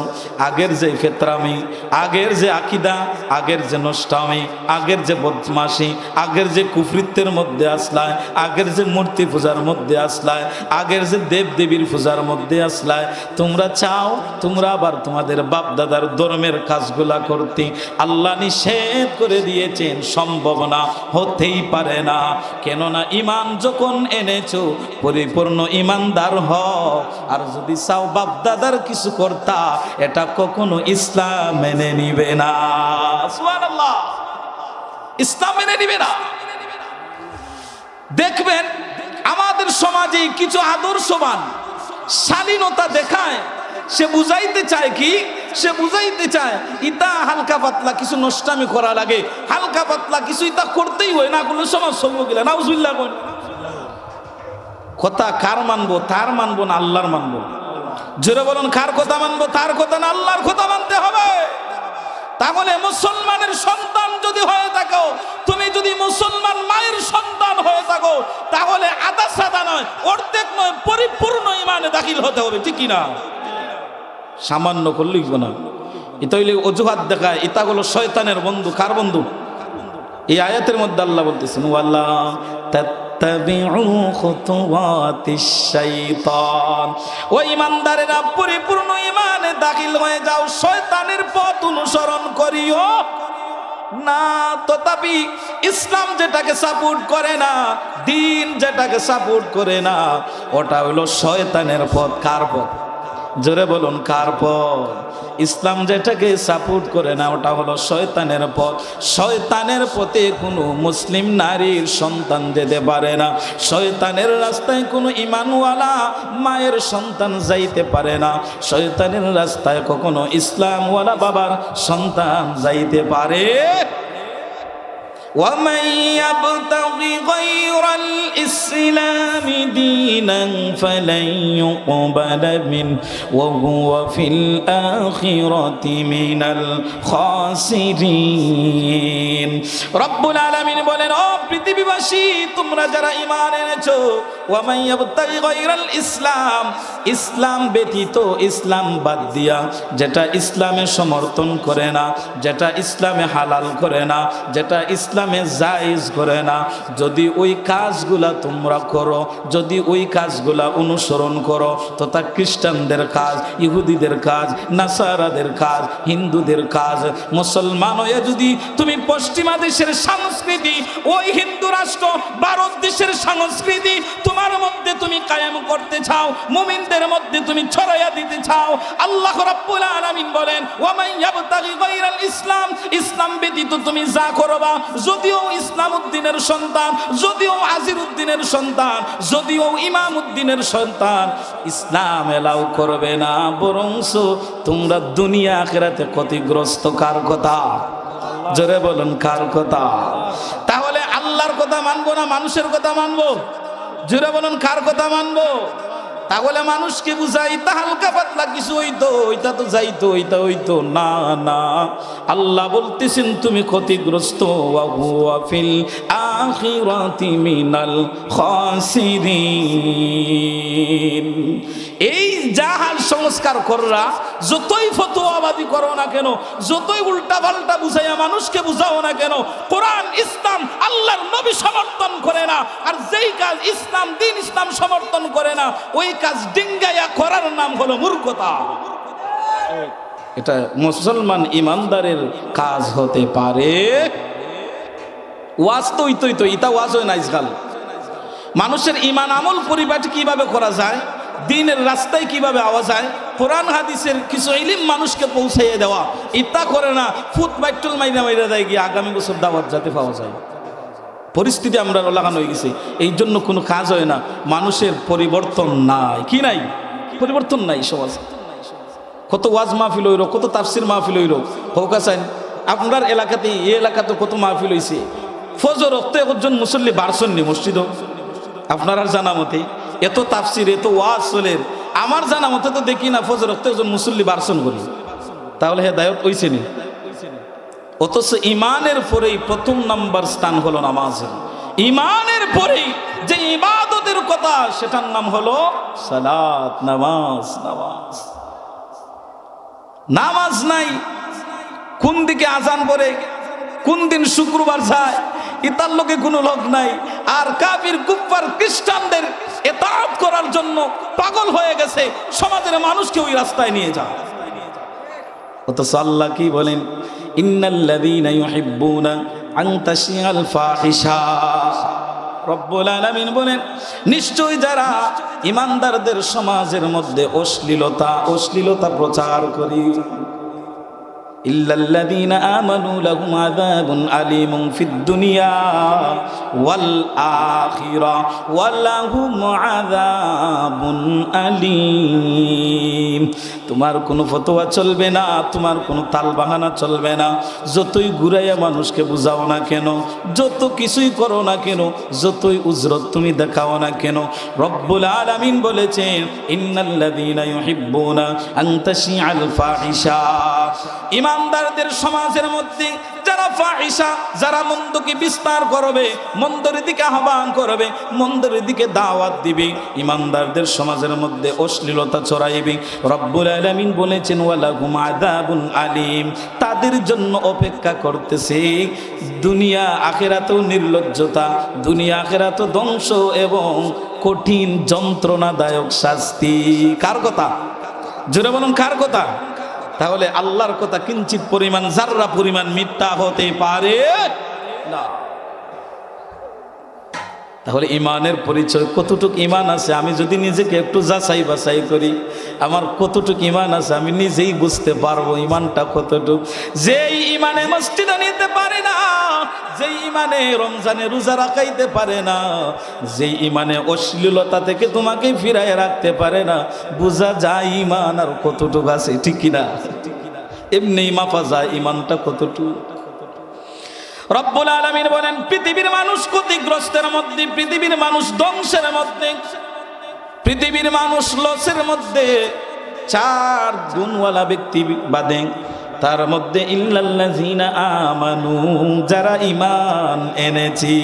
আগের যে ফেতরামি, আগের যে আকীদা, আগের যে নষ্টামি, আগের যে বদমাশি, আগের যে কুফরিত্বের মধ্যে আসলায়, আগের যে মূর্তি পূজার মধ্যে আসলায়, আগের যে দেব দেবীর পূজার মধ্যে আসলায়, তোমরা চাও তোমরা আবার তোমাদের বাপ দাদার ধর্মের কাজগুলা করতে। আল্লাহ নিষেধ করে দিয়েছেন, সম্ভব না, হতেই পারে না। কেননা ঈমান যখন এনেছো, পরিপূর্ণ ঈমানদার হও। আর যদি চাও বাপ দাদার কিছু করতা, এটা কখনো ইসলাম মেনে নিবে না। সুবহানাল্লাহ, ইসলাম মেনে নিবে না। দেখবেন আমাদের সমাজে কিছু আদর্শবান শালীনতা দেখায়, সে বুঝাইতে চায় কি, সে বুঝাইতে চায় ইতা হালকা পাতলা কিছু নষ্টামি করা লাগে, হালকা পাতলা কিছু ইতা করতেই হয়, না করলে সমাজ চলবো গেলে। নাউজুবিল্লাহ। কথা কার মানবো? তার মানবো না আল্লাহর মানবো? জোরে বলুন, কার কথা মানবো? তার কথা না আল্লাহর কথা মানতে হবে। তাহলে মুসলমানের সন্তান যদি হয়ে থাকো, তুমি যদি মুসলমান মায়ের সন্তান হয়ে থাকো, তাহলে আধা সাদা নয়, অর্ধেক নয়, পরিপূর্ণ ঈমানে দাখিল হতে হবে, ঠিক কি না? সামান্য করলেই না। এটা হইলে অজুহাত দেখায়, এটা হলো শয়তানের বন্ধু। কার বন্ধু? এই আয়াতের মধ্যে আল্লাহ বলতেছেন, ওয়ালা তাত্তাবিউ খুতুওয়াতিশ শাইতান। ও ঈমানদারেরা, পরিপূর্ণ ঈমানে দাখিল হয়ে যাও, শয়তানের পথ অনুসরণ করিও না। তথাপি ইসলাম যেটাকে সাপোর্ট করে না, দ্বীন যেটাকে সাপোর্ট করে না, ওটা হলো শয়তানের পথ। কার পথ? জোরে বলুন, কার পথ? ইসলাম যেটাকে সাপোর্ট করে না, ওটা হলো শয়তানের পথ। শয়তানের পথে কোনো মুসলিম নারীর সন্তান যেতে পারে না। শয়তানের রাস্তায় কোনো ঈমানওয়ালা মায়ের সন্তান যাইতে পারে না। শয়তানের রাস্তায় কখনো ইসলামওয়ালা বাবার সন্তান যাইতে পারে। ومن يبتغي غير الإسلام دينا فلن يقبل منه وهو في الآخرة من الخاسرين। রব্বুল আলামিন বলেন, ও পৃথিবীবাসী, তোমরা যারা ঈমান এনেছো, ওয়ামান ইয়াবতাগি গায়রাল ইসলাম, ইসলাম ব্যতীত, ইসলাম বাদ দিয়া, যেটা ইসলামে সমর্থন করে না, যেটা ইসলামে হালাল করে না, যেটা ইসলামে জায়েজ করে না, যদি ওই কাজগুলা তোমরা করো, যদি ওই কাজগুলা অনুসরণ করো, তথা খ্রিস্টানদের কাজ, ইহুদিদের কাজ, নাসারাদের কাজ, হিন্দুদের কাজ, মুসলমান হয়ে যদি তুমি পশ্চিমা দেশের সংস্কৃতি, ওই হিন্দু রাষ্ট্র ভারত দেশের সংস্কৃতি তোমার মধ্যে তুমি কায়েম করতে চাও, মুমিনদের মধ্যে তুমি ছড়াইয়া দিতে চাও, আল্লাহ রাব্বুল আলামিন বলেন, ওয়ামান ইয়াবতাগি গায়রাল ইসলাম, ইসলাম ব্যতীত তুমি যা করবা, যদিও ইসলাম উদ্দিনের সন্তান, যদিও আজির উদ্দিনের সন্তান, যদিও ইমাম উদ্দিনের সন্তান, ইসলাম এলাও করবে না। বরংস তোমরা দুনিয়া আখিরাতে ক্ষতিগ্রস্ত। কার কথা? জোরে বলুন, কার কথা? তাহলে আল্লাহর কথা মানবো না মানুষের কথা মানবো? জোরে বলুন, কার কথা মানবো? তাহলে মানুষকে বুঝাই তা হালকা পাতলা কিছু হইতো, ওইটা তো যাইতো, ওইটা হইতো না। না, আল্লাহ বলতেছেন তুমি ক্ষতিগ্রস্ত। ওয়া হুয়া ফিল আখিরাতি মিনাল খাসিরিন। এই জাহাল সংস্কার কররা যতই ফতোয়াবাদী করো না কেন, যতই উল্টা পাল্টা বুঝাইয়া মানুষকে বুঝাও না কেন, কোরআন, ইসলাম, আল্লাহর নবী সমর্থন করে না। আর যেই কাজ ইসলাম, দিন ইসলাম সমর্থন করে না, ওই কাজ ডিঙ্গাইয়া করার নাম হলো মূর্খতা। এটা মুসলমান ইমানদারের কাজ হতে পারে। ওয়াজ তো ইতা ওয়াজ হয় না। আজকাল মানুষের ইমান আমল পরিপাটি কিভাবে করা যায়, দ্বীনের রাস্তায় কিভাবে আওয়া যায়, কোরআন হাদিসের কিছু ইলম মানুষকে পৌঁছাইয়ে দেওয়া, ইতা করে না ফুট বাইটুল মাইরা মাইরা দেয় গিয়ে আগামী বছর দাওয়াত যাতে পাওয়া যায়। পরিস্থিতি আমরা লাগানো হয়ে গেছে, এই জন্য কোনো কাজ হয় না, মানুষের পরিবর্তন নাই। কি নাই? পরিবর্তন নাই সমাজ। কত ওয়াজ মাহফিল হইল, কত তাফসির মাহফিল হইল, হোক আছেন আপনার এলাকাতে, এই এলাকাতে কত মাহফিল হয়েছে। ফজর রক্ত একজন মুসল্লি বারসননি মসজিদ, আপনার আর জানা মতে এত তাফসির এত ওয়াজ চলেন, আমার জানা মতে তো দেখি না ফজর রক্ত একজন মুসল্লি বারসন করি, তাহলে হেদায়ত হইছে নি? অথচ ইমানের পরেই প্রথম নাম্বার স্থান হলো নামাজের। ইমানের পরেই যে ইবাদতের কথা সেটার নাম হলো সালাত, নামাজ। নামাজ নামাজ নাই, কোন দিকে আজান পড়ে, কোন দিন শুক্রবার যায়, ইতার লোকে কোনো লোক নাই। আর কাফির কুফার খ্রিস্টানদের ইতাআত করার জন্য পাগল হয়ে গেছে, সমাজের মানুষকে ওই রাস্তায় নিয়ে যায়। অথচ আল্লাহ কি বলেন? ইন্নাল্লাযীনা ইউহিব্বুনা আন তাশিআল ফাহিশা। রব্বুল আলামিন বলেন, নিশ্চয়ই যারা ইমানদারদের সমাজের মধ্যে অশ্লীলতা প্রচার করে, ইল্লাল্লাযীনা আমানু লাহুম আযাবুন আলীমুন ফিদ দুনিয়া ওয়াল আখিরা ওয়া লাহুম আযাবুন আলীম। তোমার কোনো ফতোয়া চলবে না, তোমার কোনো তাল বাহানা চলবে না, যতই ঘুরাইয়া মানুষকে বুঝাও না কেন, যত কিছুই করো না কেন, যতই উজরত তুমি দেখাও না কেন, রব্বুল আলামিন বলেছেন ইন্নাল্লাযীনা ইউহিব্বুনা আন তাশিআল ফাহিশা। ইমানদারদের সমাজের মধ্যে যারা ফাহিশা, যারা মন্দকে বিস্তার করবে, মন্দের দিকে আহ্বান করবে, মন্দের দিকে দাওয়াত দিবে, ইমানদারদের সমাজের মধ্যে অশ্লীলতা ছড়াইবে, রব্বুল আলামিন বলেছেন ওয়ালাহুম আযাবুন আলীম, তাদের জন্য অপেক্ষা করতেছে দুনিয়া আখিরাতেও নির্লজ্জতা, দুনিয়া আখিরাতেও ধ্বংস এবং কঠিন যন্ত্রণাদায়ক শাস্তি। কার কথা? জোরে বলুন, কার কথা? তাহলে আল্লাহর কথা কিঞ্চিত পরিমাণ, জাররা পরিমাণ মিথ্যা হতে পারে না। তাহলে ইমানের পরিচয়, কতটুক ইমান আছে আমি যদি নিজেকে একটু যাচাই বাছাই করি, আমার কতটুক ইমান আছে আমি নিজেই বুঝতে পারবো ইমানটা কতটুক। যেই ইমানে মসজিদে নিতে পারে না, যেই ইমানে রমজানে রোজা রাখাইতে পারে না, যেই ইমানে অশ্লীলতা থেকে তোমাকে ফিরায় রাখতে পারে না, বোঝা যায় ইমান আর কতটুক আছে। ঠিক কিনা? এমনি মাপা যায় ইমানটা কতটুক। রব্বুল আলামিন বলেন, পৃথিবীর মানুষ ক্ষতিগ্রস্তের মধ্যে, পৃথিবীর মানুষ ধ্বংসের মধ্যে, পৃথিবীর মানুষ লসের মধ্যে। 4 গুণওয়ালা ব্যক্তি বাদে, তার মধ্যে ইল্লাল্লাযীনা আমানু, যারা ঈমান এনেছি।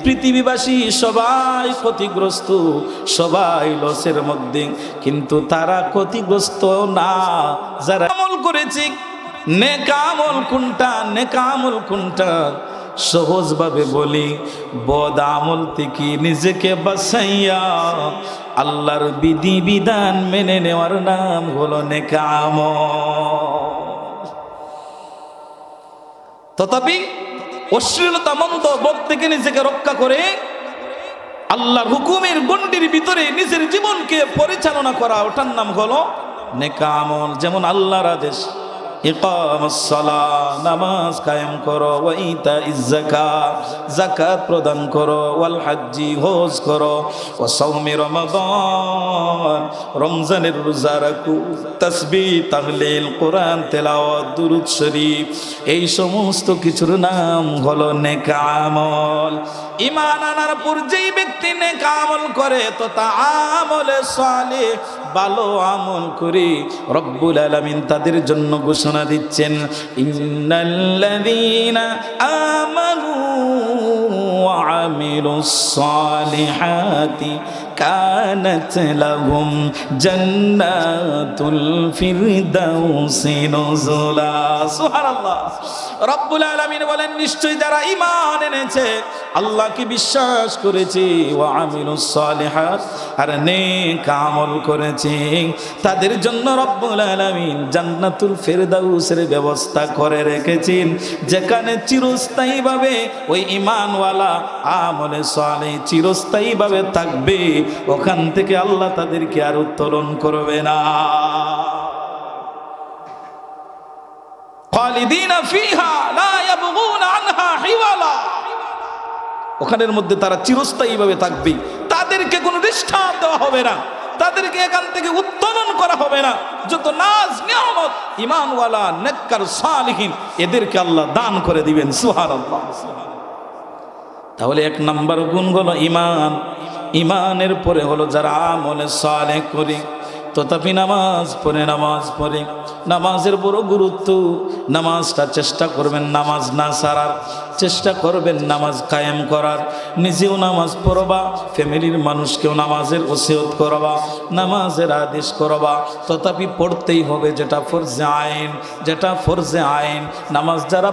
পৃথিবীবাসী সবাই ক্ষতিগ্রস্ত, সবাই লসের মধ্যে, কিন্তু তারা ক্ষতিগ্রস্ত না যারা আমল করেছে। নেক আমল কোনটা? নেক আমল কোনটা? সহজভাবে বলি, বদ আমল থেকে নিজেকে বাঁচাইয়া আল্লাহর বিধি বিধান মেনে নেওয়ার নাম হলো নেক আমল। তথাপি অশ্লীলতা মন্দ বোধ থেকে নিজেকে রক্ষা করে আল্লাহর হুকুমের গণ্ডির ভিতরে নিজের জীবনকে পরিচালনা করা, ওটার নাম হলো নেক আমল। যেমন আল্লাহর আদেশ, ইকামাস সালাহ, নামাজ কায়েম করো, ওয়া ইতাইজ যাকাত, যাকাত প্রদান করো, ওয়াল হজ্জি, হজ করো, ওয়া সাওমি রমাদান, রমজানের রোজা রাখো, তাসবিহ, তাহলিল, কোরআন তেলাওয়াত, দুরূদ শরীফ, এই সমস্ত কিছুর নাম হলো নেক আমল। ঈমান আনার পর যেই ব্যক্তি নেক আমল করে, তো তা আমলে সালেহ, ভালো আমল করে রব্বুল আলামিন তাদের জন্য ঘোষণা দিচ্ছেন, ইন্নাল্লাযীনা আমানু ওয়া আমিলুস সালিহাতি কানাত লাহুম জান্নাতুল ফিরদাউসি নুজুলা। সুবহানাল্লাহ। রব্বুল আলামিন বলেন, নিশ্চয়ই যারা ঈমান এনেছে আল্লাহকে বিশ্বাস করেছে, ওয়া আমিলুস সালিহাত, আর নেক আমল করেছে, তাদের জন্য রব্বুল আলামিন জান্নাতুল ফেরদাউসের ব্যবস্থা করে রেখেছেন, যেখানে চিরস্থায়ীভাবে ওই ঈমানওয়ালা আমলে সালেহ চিরস্থায়ীভাবে থাকবে। ওখান থেকে আল্লাহ তাদেরকে আর উত্তোলন করবে না। খালিদিনা ফিহা লা ইয়াবগুনা আনহা হিওয়ালা, ওখানের মধ্যে তারা চিরস্থায়ীভাবে থাকবে, তাদেরকে কোনো ডিস্টার্ব দেওয়া হবে না, তাদেরকে এখান থেকে উত্তোলন করা হবে না। যত নাজ নিয়ামত ঈমানওয়ালা নেককার সালিহিন এদেরকে আল্লাহ দান করে দিবেন। সুবহানাল্লাহ। তাহলে এক নাম্বার গুণ হলো ঈমান। ঈমানের পরে হলো যারা আমলে সালেহ করে, তথাপি নামাজ পড়ে, নামাজের বড় গুরুত্ব। নামাজটা চেষ্টা করবেন নামাজ না ছাড়ার, চেষ্টা করবেন নামাজ কায়েম করার। নিজেও নামাজ পড়বা, ফ্যামিলির মানুষকেও নামাজের ওসিয়ত করবা, নামাজের আদেশ করবা, তথাপি পড়তেই হবে যেটা ফরজে আইন। নামাজ যারা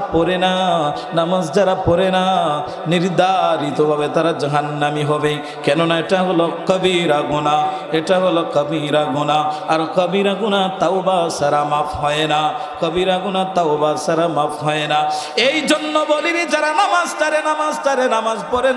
পড়ে না নির্ধারিতভাবে তারা জাহান্নামী হবে। কেননা এটা হলো কবিরা গুনাহ, আর কবিরা গুনাহ তাওবা ছাড়া মাফ হয় না, এই জন্য বলি যারা নামাজ পড়ে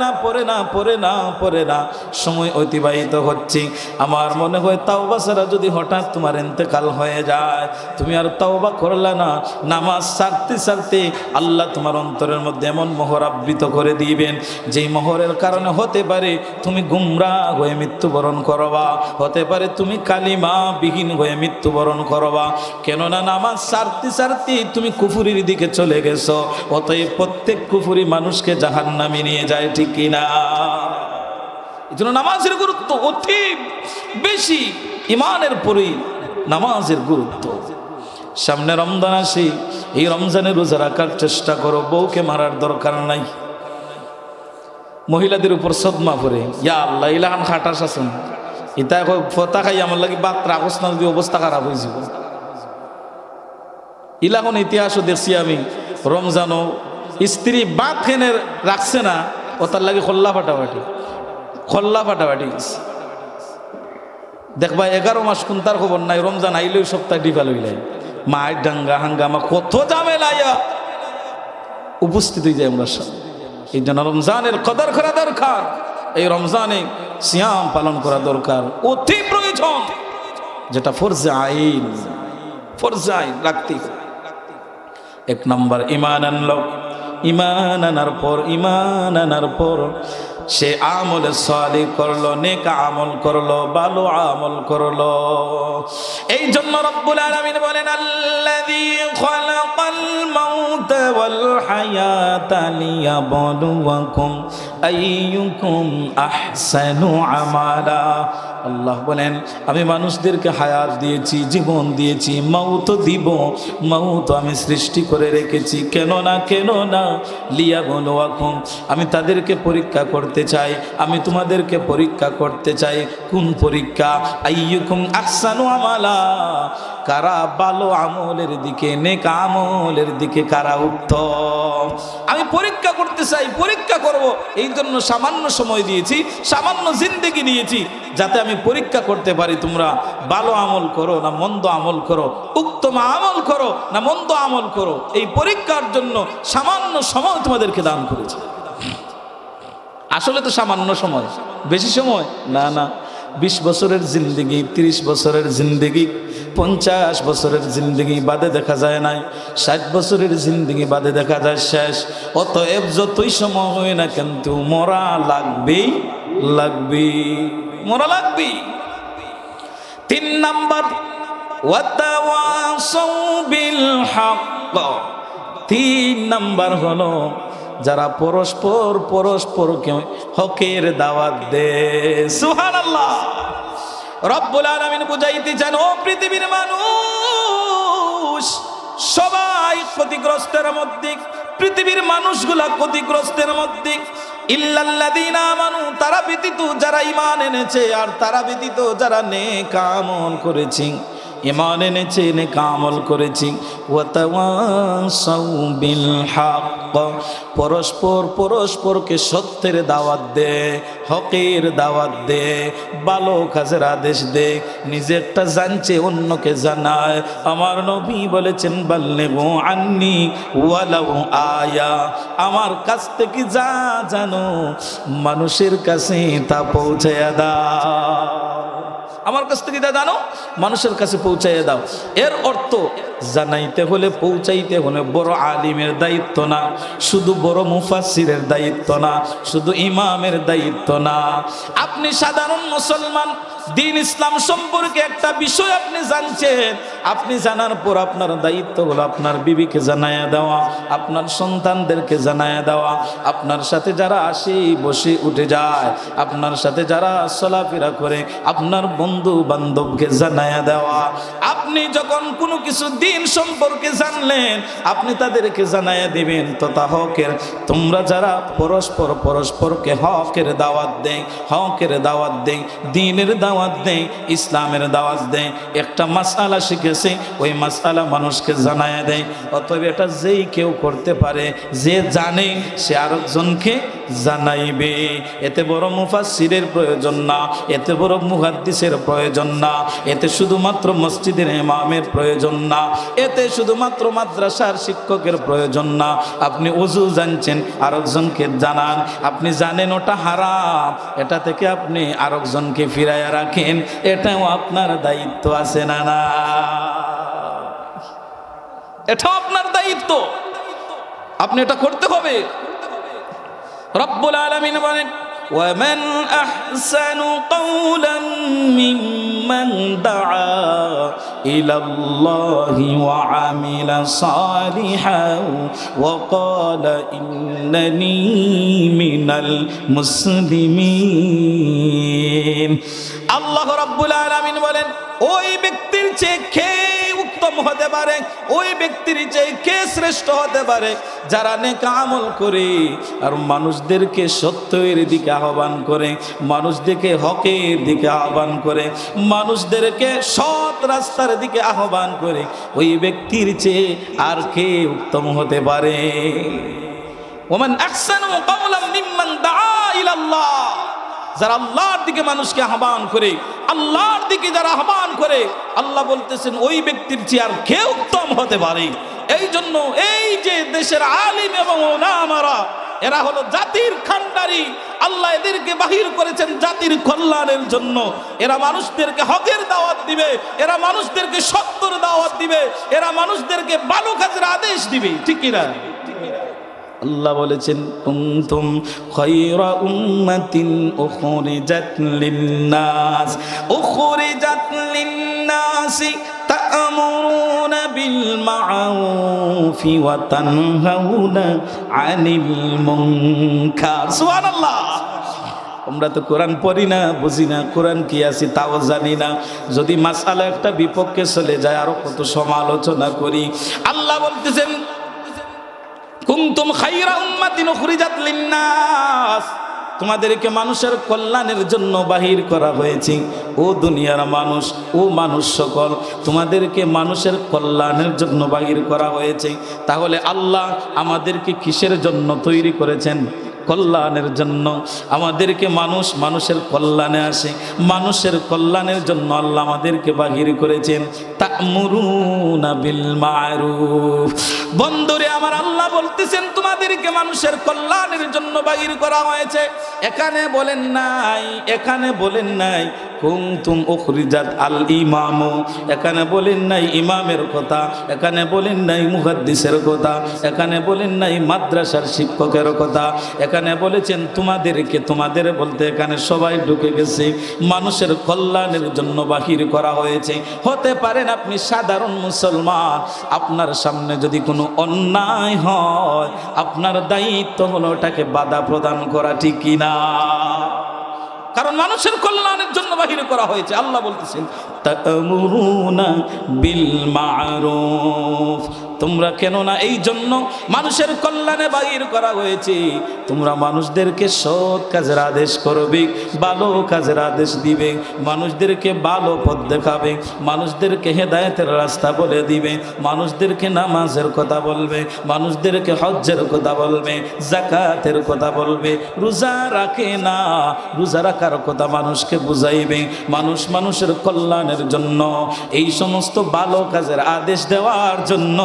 না, সময় অতিবাহিত হচ্ছে। আমার মনে হয় তাওবা ছাড়া যদি হঠাৎ তোমার ইন্তেকাল হয়ে যায়, তুমি আর তাওবা করলে না, নামাজ ছাড়তে আল্লাহ তোমার অন্তরের মধ্যে এমন মোহর আবৃত করে দিবেন, যেই মোহরের কারণে হতে পারে তুমি গুমরাহ হয়ে মৃত্যুবরণ করবা, হতে পারে তুমি কালিমা বিহীন হয়ে মৃত্যুবরণ করবা। কেননা নামাজ ছাড়তে তুমি কুফুরির দিকে চলে গেছো। অতএব প্রত্যেক কুফুরি মানুষকে জাহান্নামে নিয়ে যায়, ঠিক কিনা? এই জন্য নামাজের গুরুত্ব অতি বেশি, ঈমানের পরে নামাজের গুরুত্ব। সামনে রমজান আসে, এই রমজানে রোজা রাখার চেষ্টা করো। বউকে মারার দরকার নাই, মহিলাদের উপর সদমা পড়ে, ইয়া আল্লাহ ইলাহান খাটাস আসুন, ইতা ফতা খাই আমার লাগে বাত রাখস না, যদি অবস্থা খারাপ হয়ে যাব। ইলাখন ইতিহাসও দেখছি আমি, রমজানও স্ত্রী বাত খেনে রাখছে না, ও তার লাগে খল্লা ফাটাফাটি দেখবা 11 মাস কোন তার খবর নাই, রমজান আইলেই সপ্তাহে ডিফা লইলাই, মায়ের ডাঙ্গা হাঙ্গামা কত ঝামেলাইয়া উপস্থিত হয়ে যায় আমরা সব। এই জন্য রমজানের কদর করা দরকার, এই রমজানে সিয়াম পালন করা দরকার, অতি প্রয়োজন। যেটা ফরজে আইন রাখতে। এক নম্বর ঈমান আনলো, ঈমান আনার পর সে আমল সালিহ করলো, নেক আমল করলো, ভালো আমল করলো। এই জন্য রব্বুল আলামিন বলেন, আল্লাযী খালাকাল মাউতা ওয়াল হায়াতা লিয়াবলুয়াকুম আইয়ুকুম আহসানু আমালা। আল্লাহ বলেন, আমি মানুষদেরকে হায়াত দিয়েছি, জীবন দিয়েছি, মাউত দিব, মাউত আমি সৃষ্টি করে রেখেছি। কেন না লিয়াবলুয়াকুম, আমি তাদেরকে পরীক্ষা করতে চাই, আমি তোমাদেরকে পরীক্ষা করতে চাই। কোন পরীক্ষা? আইয়ুকুম আহসানু আমালা, কারা ভালো আমলের দিকে, নেক আমলের দিকে কারা উত্তম। আমি পরীক্ষা করতে চাই, পরীক্ষা করব। এই জন্য সামান্য সময় দিয়েছি, সামান্য জিন্দেগি নিয়েছি, যাতে আমি পরীক্ষা করতে পারি তোমরা ভালো আমল করো না মন্দ আমল করো, উত্তম আমল করো না মন্দ আমল করো। এই পরীক্ষার জন্য সামান্য সময় তোমাদেরকে দান করেছি। আসলে তো সামান্য সময়, বেশি সময় না। 20 বছরের জিন্দেগি, 30 বছরের জিন্দেগি, 50 বছরের জিন্দেগি বাদে দেখা যায় নাই, 60 বছরের জিন্দেগি বাদে দেখা যায় শেষ। অতএব যতই সময় হয় না কিন্তু মরা লাগবেই। 3 নাম্বার, ওয়াতাওয়াসাউ বিল হক। 3 নাম্বার হলো যারা পরস্পরকে হকের দাওয়াত দেয়। সুবহানাল্লাহ। রব্বুল আলামিন বুঝাইতে চান, ও পৃথিবীর মানুষ সবাই ক্ষতিগ্রস্তের মধ্যে, পৃথিবীর মানুষগুলা ক্ষতিগ্রস্তের মধ্যে। ইল্লাল্লাযীনা আমানু, তারা ব্যতীত যারা ঈমান এনেছে, আর তারা ব্যতীত যারা নেক আমল করেছে। ঈমান এনেছি, নেক আমল করেছি। ওয়া তাওয়াসাউ বিল হক, পরস্পরকে সত্যের দাওয়াত দে, হকের দাওয়াত দে, ভালো কাজের আদেশ দে। নিজেরটা জানছে অন্যকে জানায়। আমার নবী বলেছেন বাল্লিগু আন্নি ওয়ালাউ আয়া, আমার কাছ থেকে যা জানো মানুষের কাছে তা পৌঁছায়া দাও। আমার কাছ থেকে যা জানো মানুষের কাছে পৌঁছাইয়া দাও। এর অর্থ জানাইতে হলে, পৌঁছাইতে হলে বড় আলিমের দায়িত্ব না, শুধু বড় মুফাসসিরের দায়িত্ব না, শুধু ইমামের দায়িত্ব না। আপনি সাধারণ মুসলমান, দ্বীন ইসলাম সম্পর্কে একটা বিষয় আপনি জানছেন, আপনি জানার পর আপনার দায়িত্ব হলো আপনার বিবিকে জানায়া দেওয়া, আপনার সন্তানদেরকে জানায়া দেওয়া, আপনার সাথে যারা আসে বসে উঠে যায়, আপনার সাথে যারা চলাফেরা করে, আপনার বন্ধু বান্ধবকে জানায়া দেওয়া। আপনি যখন কোনো কিছু দ্বীন সম্পর্কে জানলেন, আপনি তাদেরকে জানায়া দিবেন তথা হকের। তোমরা যারা পরস্পরকে হকের দাওয়াত দেয়, হকের দাওয়াত দেয়, দ্বীনের দাওয়াত দেয়, ইসলামের দাওয়াত দেয়, একটা মাসআলা শিখেছে ওই মাসআলা মানুষকে জানায়া দেয়। অতএব এটা যেই কেউ করতে পারে, যে জানে সে আরেকজনকে জানাইবে। এতে বড় মুফাসসিরের প্রয়োজন না, এতে বড় মুহাদ্দিসের প্রয়োজন না, এতে শুধুমাত্র মসজিদের ইমামের প্রয়োজন না, এতে শুধুমাত্র মাদ্রাসার শিক্ষকের প্রয়োজন না। আপনি ওযু জানছেন, আরেকজনকে জানান। আপনি জানেন ওটা হারাম, এটা থেকে আপনি আরেকজনকে ফিরাইয়া রাখেন, এটাও আপনার দায়িত্ব আছে না? না, এটাও আপনার দায়িত্ব, আপনি এটা করতে হবে। রব্বুল আলামিন বলেন ومن أحسن قولا ممن دعا إلى الله وعمل صالحا وقال إنني من المسلمين। আল্লাহ রাব্বুল আলামিন বলেন ওই ব্যক্তির চেয়ে কে উত্তম হতে পারে, ওই ব্যক্তির চেয়ে কে শ্রেষ্ঠ হতে পারে যারা নেক আমল করে আর মানুষদেরকে সত্যের দিকে আহ্বান করে, মানুষদেরকে হকের দিকে আহ্বান করে, মানুষদেরকে সৎ রাস্তার দিকে আহ্বান করে। ওই ব্যক্তির চেয়ে আর কে উত্তম হতে পারে? ওমান আহসানু কাওলাম মিম্মান দাআ ইলাল্লাহ, যারা আল্লাহর দিকে মানুষকে আহ্বান করে, আল্লাহর দিকে যারা আহ্বান করে, আল্লাহ বলতেছেন ওই ব্যক্তির চেয়ে আর কে উত্তম হতে পারে? এই জন্য এই যে দেশের আলিম এবং ওলামারা, এরা হলো জাতির খান্ডারি। আল্লাহ এদেরকে বাহির করেছেন জাতির কল্যাণের জন্য। এরা মানুষদেরকে হকের দাওয়াত দিবে, এরা মানুষদেরকে সত্যের দাওয়াত দিবে, এরা মানুষদেরকে ভালো কাজের আদেশ দিবে। ঠিক কি না? আল্লাহ বলেছেন কুনতুম খায়রা উম্মাতিন উখরিজাত লিন-নাস, উখরিজাত লিন-নাসি তা'মুরুনা বিল মা'রুফি ওয়া তানহাউনা আনিল মুনকার। সুবহানাল্লাহ। আমরা তো কোরআন পড়ি না, বুঝি না, কোরআন কি আছে তাও জানি না। যদি মাসআলা একটা বিপক্ষে চলে যায় আরো কত সমালোচনা করি। আল্লাহ বলতেছেন কুনতুম খায়রা উম্মাতিন উখরিজাত লিন-নাস, তোমাদেরকে মানুষের কল্যাণের জন্য বাহির করা হয়েছে। ও দুনিয়ার মানুষ, ও মানুষ সকল, তোমাদেরকে মানুষের কল্যাণের জন্য বাহির করা হয়েছে। তাহলে আল্লাহ আমাদেরকে কিসের জন্য তৈরি করেছেন? কল্যাণের জন্য। আমাদেরকে মানুষের কল্যাণে আসে, মানুষের কল্যাণের জন্য আল্লাহ আমাদেরকে বাহির করেছেন। তা'মুরুনা বিল মা'রুফ। বন্ধুরে আমার, আল্লাহ বলতেছেন তোমাদেরকে মানুষের কল্যাণের জন্য বাহির করা হয়েছে। এখানে বলেন নাই কুনতুম উখরিজাত আল ইমামু, এখানে বলেন নাই ইমামের কথা, এখানে বলেন নাই মুহাদ্দিসের কথা, এখানে বলেন নাই মাদ্রাসার শিক্ষকের কথা। এখানে বলেছেন তোমাদেরকে, তোমাদের বলতে এখানে সবাই ঢুকে গেছে, মানুষের কল্যাণের জন্য বাহির করা হয়েছে। হতে পারেন আপনি সাধারণ মুসলমান, আপনার সামনে যদি কোনো অন্যায় হয়, আপনার দায়িত্ব হলো ওটাকে বাধা প্রদান করা। ঠিক কিনা? কারণ মানুষের কল্যাণের জন্য বাহির করা হয়েছে। আল্লাহ বলতেছেন তা'মুরুনা বিল মা'রুফ, তোমরা কেন না এই জন্য মানুষের কল্যাণে বাহির করা হয়েছে, তোমরা মানুষদেরকে সৎ কাজের আদেশ করবে, ভালো কাজের আদেশ দিবে, মানুষদেরকে ভালো পথ দেখাবে, মানুষদেরকে হেদায়েতের রাস্তা বলে দিবে, মানুষদেরকে নামাজের কথা বলবে, মানুষদেরকে হজ্জের কথা বলবে, যাকাতের কথা বলবে। রোজা রাখে না, রোজা রাখার কথা মানুষকে বুঝাইবে। মানুষের কল্যাণের জন্য, এই সমস্ত ভালো কাজের আদেশ দেওয়ার জন্য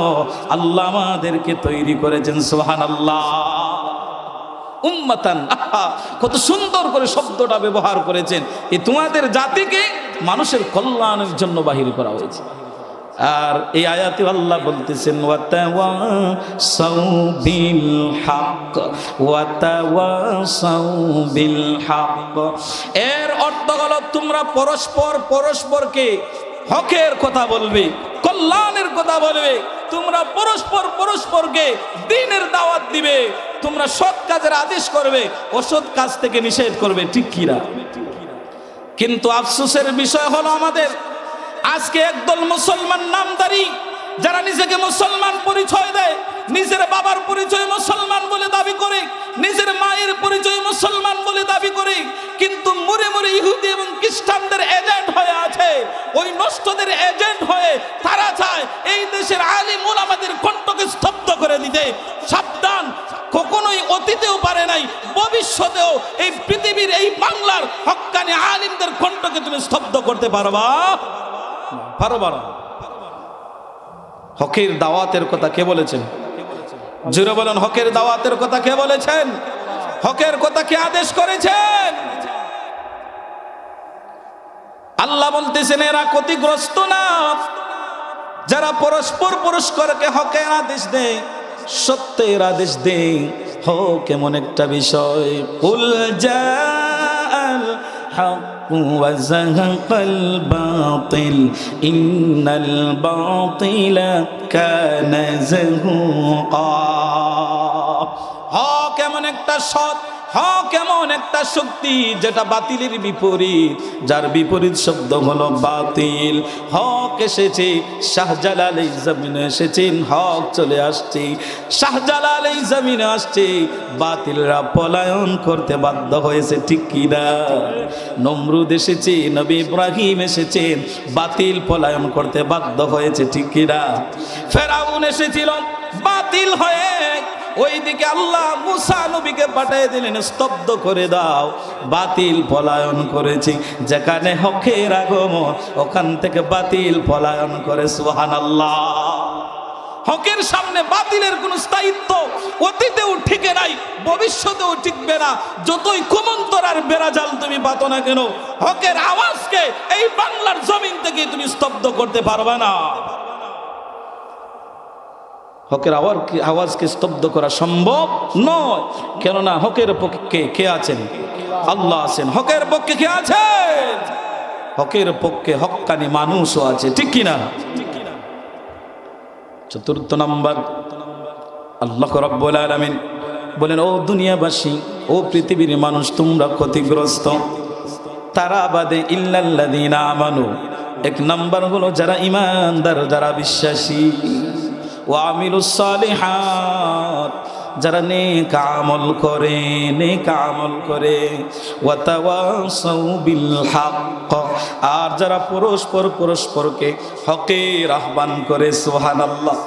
আল্লাহ আমাদেরকে তৈরি করেছেন। সুবহানাল্লাহ। উম্মাতান, কত সুন্দর করে শব্দটা ব্যবহার করেছেন। এই তোমাদের জাতিকে মানুষের কল্যাণের জন্য বাহির করা হয়েছে। আর এই আয়াতে আল্লাহ বলতেছেন ওয়াতাওয়াসাউ বিল হক, ওয়াতাওয়াসাউ বিল হক। এর অর্থ হলো তোমরা পরস্পরকে হকের কথা বলবে, কল্যাণের কথা বলবে, তোমরা পরস্পরকে দ্বীনের দাওয়াত দিবে, তোমরা সৎ কাজের আদেশ করবে, অসৎ কাজ থেকে নিষেধ করবে। ঠিক কিনা? কিন্তু আফসোসের বিষয় হলো আমাদের আজকে একদল মুসলমান নামধারী যারা নিজেকে মুসলমান পরিচয় দেয়, নিজের বাবার পরিচয় মুসলমান বলে দাবি করে, নিজের মায়ের পরিচয় মুসলমান বলে দাবি করে, কিন্তু মরে মরে ইহুদি এবং খ্রিস্টানদের এজেন্ট হয়ে আছে, ওই নষ্টদের এজেন্ট হয়ে তারা চায় এই দেশের আলিম উলামাদের কণ্ঠকে স্তব্ধ করে দিতে। সাবধান, কখনোই অতীতেও পারে নাই, ভবিষ্যতেও এই পৃথিবীর এই বাংলার হক্কানি আলিমদের কণ্ঠকে তুমি স্তব্ধ করতে পারবা না। হকের দাওয়াতের কথা কে বলেছেন? জোরে বলেন, হকের দাওয়াতের কথা কে বলেছেন? হকের কথা কে আদেশ করেছেন? আল্লাহ বলতেছেন এরা ক্ষতিগ্রস্ত না যারা পরস্পরকে হকের আদেশ দেয়, সত্যের আদেশ দেয়। হক এমন একটা বিষয়, কুল জাআল হক ওয়া যাহাকাল বাতিল ইন্নাল বাতিলা কানা যাহুকা। হক এমন একটা সৎ, হক এমন একটা শক্তি যেটা বাতিলের বিপরীত, যার বিপরীত শব্দ হলো বাতিল। হক এসেছে, শাহজালাল এই জমিনে এসেছেন, হক চলে আসছে, শাহজালাল এই জমিনে আসছে, বাতিলরা পলায়ন করতে বাধ্য হয়েছে। ঠিক কিনা? নমরুদ এসেছে, নবী ইব্রাহিম এসেছেন, বাতিল পলায়ন করতে বাধ্য হয়েছে। ঠিক কিনা? ফেরাউন এসেছিল বাতিল হয়ে, ওইদিকে আল্লাহ মুসা নবীকে পাঠিয়ে দিলেন, স্তব্ধ করে দাও, বাতিল পলায়ন করেছে। যেখানে হকের আগমন ওখান থেকে বাতিল পলায়ন করে। সুবহানাল্লাহ। হকের সামনে বাতিলের কোনো স্থায়িত্ব অতীতেও ঠিকে নাই, ভবিষ্যতেও টিকবে না। যতই কুমন্তর আর বেড়াজাল তুমি পাতো না কেন, হকের আওয়াজকে এই বাংলার জমিন থেকে তুমি স্তব্ধ করতে পারবে না। হকের আওয়াজকে স্তব্ধ করা সম্ভব নয়, কেননা হকের পক্ষে কে আছেন? আল্লাহ আছেন। হকের পক্ষে কে আছেন? হকের পক্ষে হক্কানি মানুষও আছে। ঠিক কিনা? চতুর্থ নাম্বার, আল্লাহ রাব্বুল আলামিন বলেন, ও দুনিয়াবাসী, ও পৃথিবীর মানুষ, তোমরা ক্ষতিগ্রস্ত। তারা বাদে ইল্লাল্লাযীনা আমানু, এক নাম্বার হলো যারা ঈমানদার, যারা বিশ্বাসী। ওয়া আমিলুস সালিহাত, যারা নেক আমল করে। ওয়া তাওয়াসাউ বিল হক, আর যারা পরস্পরকে হকের আহ্বান করে। সুবহানাল্লাহ।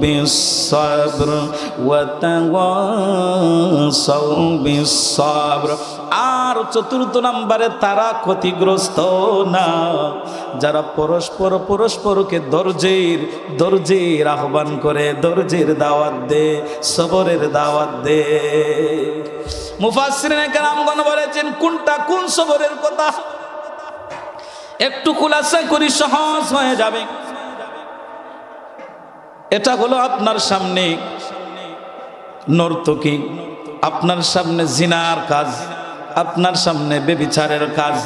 বিসসাবর ওয়া তাওয়াসাউ বিসসাবর। আর চতুর্থ নম্বরে তারা ক্ষতিগ্রস্ত না যারা পরস্পরকে ধৈর্যের আহ্বান করে, ধৈর্যের দাওয়াত দে, সবরের দাওয়াত দে। মুফাসসিরিনে কেরামগণ বলেছেন কোন সবরের কথা, একটু খুলাসা করি, সহজ হয়ে যাবে। এটা হলো আপনার সামনে নর্তকী, আপনার সামনে জিনার কাজ, আপনার সামনে বেবিচারের কাজ,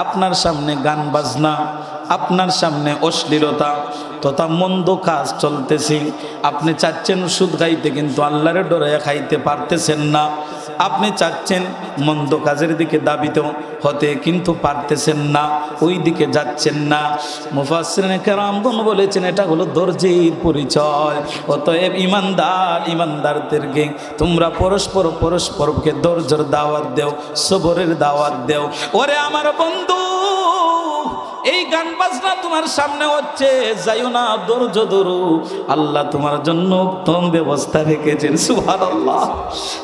আপনার সামনে গান বাজনা, আপনার সামনে অশ্লীলতা তথা মন্দ কাজ চলতেছে, আপনি চাচ্ছেন সুদ খাইতে কিন্তু আল্লাহর ডরে খাইতে পারতেছেন না, আপনি চাচ্ছেন মন্দ কাজের দিকে দাবিত হতে কিন্তু পারতেছেন না, ওই দিকে যাচ্ছেন না। মুফাসসিরিনে কেরামগণ বলেছেন এটা হলো ধৈর্যের পরিচয়। অতএব ইমানদারদেরকে তোমরা পরস্পরকে ধৈর্যের দাওয়াত দেও, সবরের দাওয়াত দেও। ওরে আমার বন্ধু, এই গান বাজনা তোমার সামনে হচ্ছে, যাইও না, ধৈর্য ধরো, আল্লাহ তোমার জন্য উত্তম ব্যবস্থা রেখেছেন। সুবহানাল্লাহ।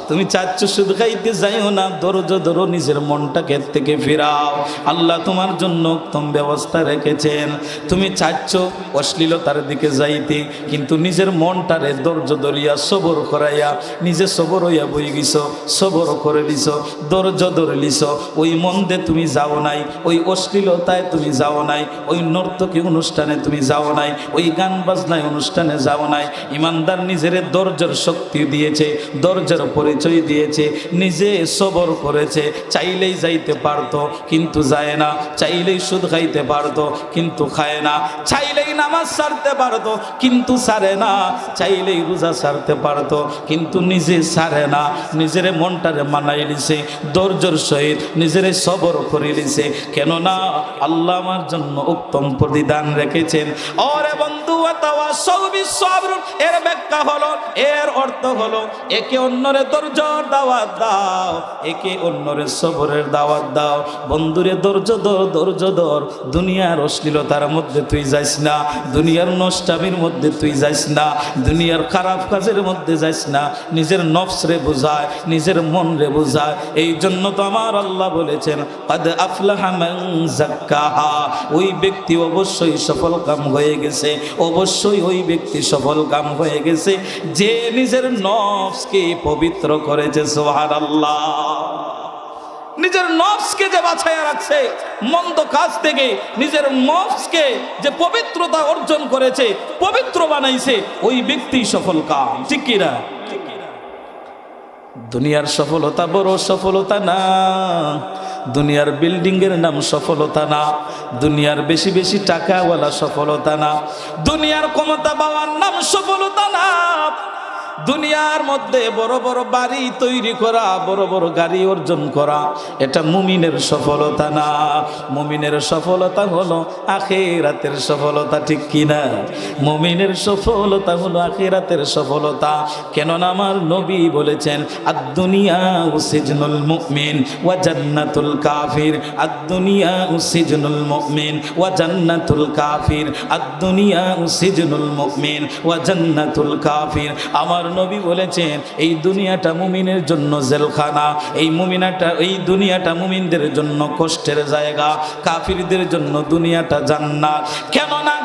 তুমি চাচ্ছ সুদ খাইতে, যাইও না, ধৈর্য ধরো, নিজের মনটাকে থেকে ফিরাও, আল্লাহ তোমার জন্য উত্তম ব্যবস্থা রেখেছেন। তুমি চাচ্ছ অশ্লীলতার দিকে যাইতে, কিন্তু নিজের মনটারে ধৈর্য ধরিয়া সবর করাইয়া নিজে সবর হইয়া বই গেছ, সবর করে লিছ, ধৈর্য ধরে লিছ, ওই মন্দে তুমি যাও নাই, ওই অশ্লীলতায় তুমি যাও নাই, ওই নর্তকী অনুষ্ঠানে তুমি যাও নাই, ওই গান বাজনায় অনুষ্ঠানে যাও নাই। ইমানদার নিজের ধৈর্যের শক্তি দিয়েছে, ধৈর্যের পরিচয় দিয়েছে, নিজে সবর করেছে। চাইলেই যাইতে পারতো কিন্তু যায় না, চাইলেই সুদ খাইতে পারতো কিন্তু খায় না, চাইলেই নামাজ ছাড়তে পারতো কিন্তু ছাড়ে না, চাইলেই রোজা ছাড়তে পারতো কিন্তু নিজে ছাড়ে না। নিজের মনটারে মানাই লিছে, ধৈর্যের সহিত নিজেরে সবর করে লিছে, কেননা আল্লাহ আমার জন্য উত্তম প্রতিদান রেখেছেন। ওরে বন্ধু, এর ব্যাখ্যা হলো, এর অর্থ হলো একে অন্যরে ধৈর্যের দাওয়াত দাও, একে অন্যরে সবরের দাওয়াত দাও। বন্ধুরে ধৈর্য ধর, ধৈর্য ধর, দুনিয়ার অশ্লীলতার মধ্যে তুই যাইস না, দুনিয়ার নষ্টামির মধ্যে তুই যাইস না, দুনিয়ার খারাপ কাজের মধ্যে যাইস না। নিজের নফস রে বোঝায়, নিজের মন রে বোঝায়। এই জন্য তো আমার আল্লাহ বলেছেন, কদ আফলাহা মান যাক্কাহা, ওই ব্যক্তি অবশ্যই সফল কাম হয়ে গেছে, অবশ্যই ওই ব্যক্তি সফল কাম হয়ে গেছে যে নিজের নফসকে পবিত্র করেছে। সুবহানাল্লাহ। নিজের নফসকে যে বাছাইয়া রাখছে মন্দ কাজ থেকে, নিজের নফসকে যে পবিত্রতা অর্জন করেছে, পবিত্র বানাইছে, ওই ব্যক্তি সফল কাম। ঠিক কিনা? দুনিয়ার সফলতা বড় সফলতা না, দুনিয়ার বিল্ডিং এর নাম সফলতা না, দুনিয়ার বেশি বেশি টাকাওয়ালা সফলতা না, দুনিয়ার ক্ষমতা পাওয়ার নাম সফলতা না, দুনিয়ার মধ্যে বড় বড় বাড়ি তৈরি করা, বড় বড় গাড়ি অর্জন করা, এটা মুমিনের সফলতা না। মুমিনের সফলতা হলো আখিরাতের সফলতা। ঠিক কিনা? মুমিনের সফলতা হলো আখিরাতের সফলতা। কেননা আমার নবী বলেছেন, আদ-দুনিয়া সিজনুল মুমিন ওয়া জান্নাতুল কাফির, আদ-দুনিয়া সিজনুল মুমিন ওয়া জান্নাতুল কাফির, আদ-দুনিয়া সিজনুল মুমিন ওয়া জান্নাতুল কাফির। আমার নবী বলেছেন, এই দুনিয়াটা মুমিনের জন্য জেলখানা, এই দুনিয়াটা মুমিনদের জন্য কষ্টের জায়গা, কাফিরদের জন্য দুনিয়াটা জান্নাত।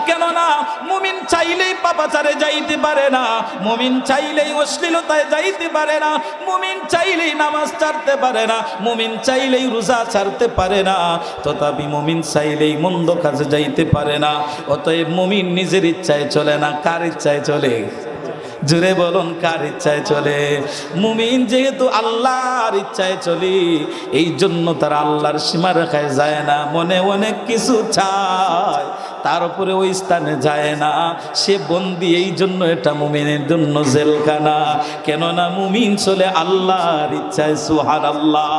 কেননা মুমিন চাইলেই পাপাচারে যাইতে পারে না, মুমিন চাইলেই অশ্লীলতায় যাইতে পারে না, মুমিন চাইলেই নামাজ ছাড়তে পারে না, মুমিন চাইলেই রোজা ছাড়তে পারে না, তথাপি মুমিন চাইলেই মন্দ কাজে যাইতে পারে না। অতএব মুমিন নিজের ইচ্ছায় চলে না, কার ইচ্ছায় চলে? জুড়ে বলুন, কার ইচ্ছায় চলে? মুমিন যেহেতু আল্লাহর ইচ্ছায় চলি, এই জন্য তারা আল্লাহর সীমা রেখায় যায় না, মনে অনেক কিছু চায়, তার উপরে ওই স্থানে যায় না, সে বন্দি। এই জন্য এটা মুমিনের জন্য জেলখানা। কেননা মুমিন চলে আল্লাহর ইচ্ছায়। সুবহানাল্লাহ।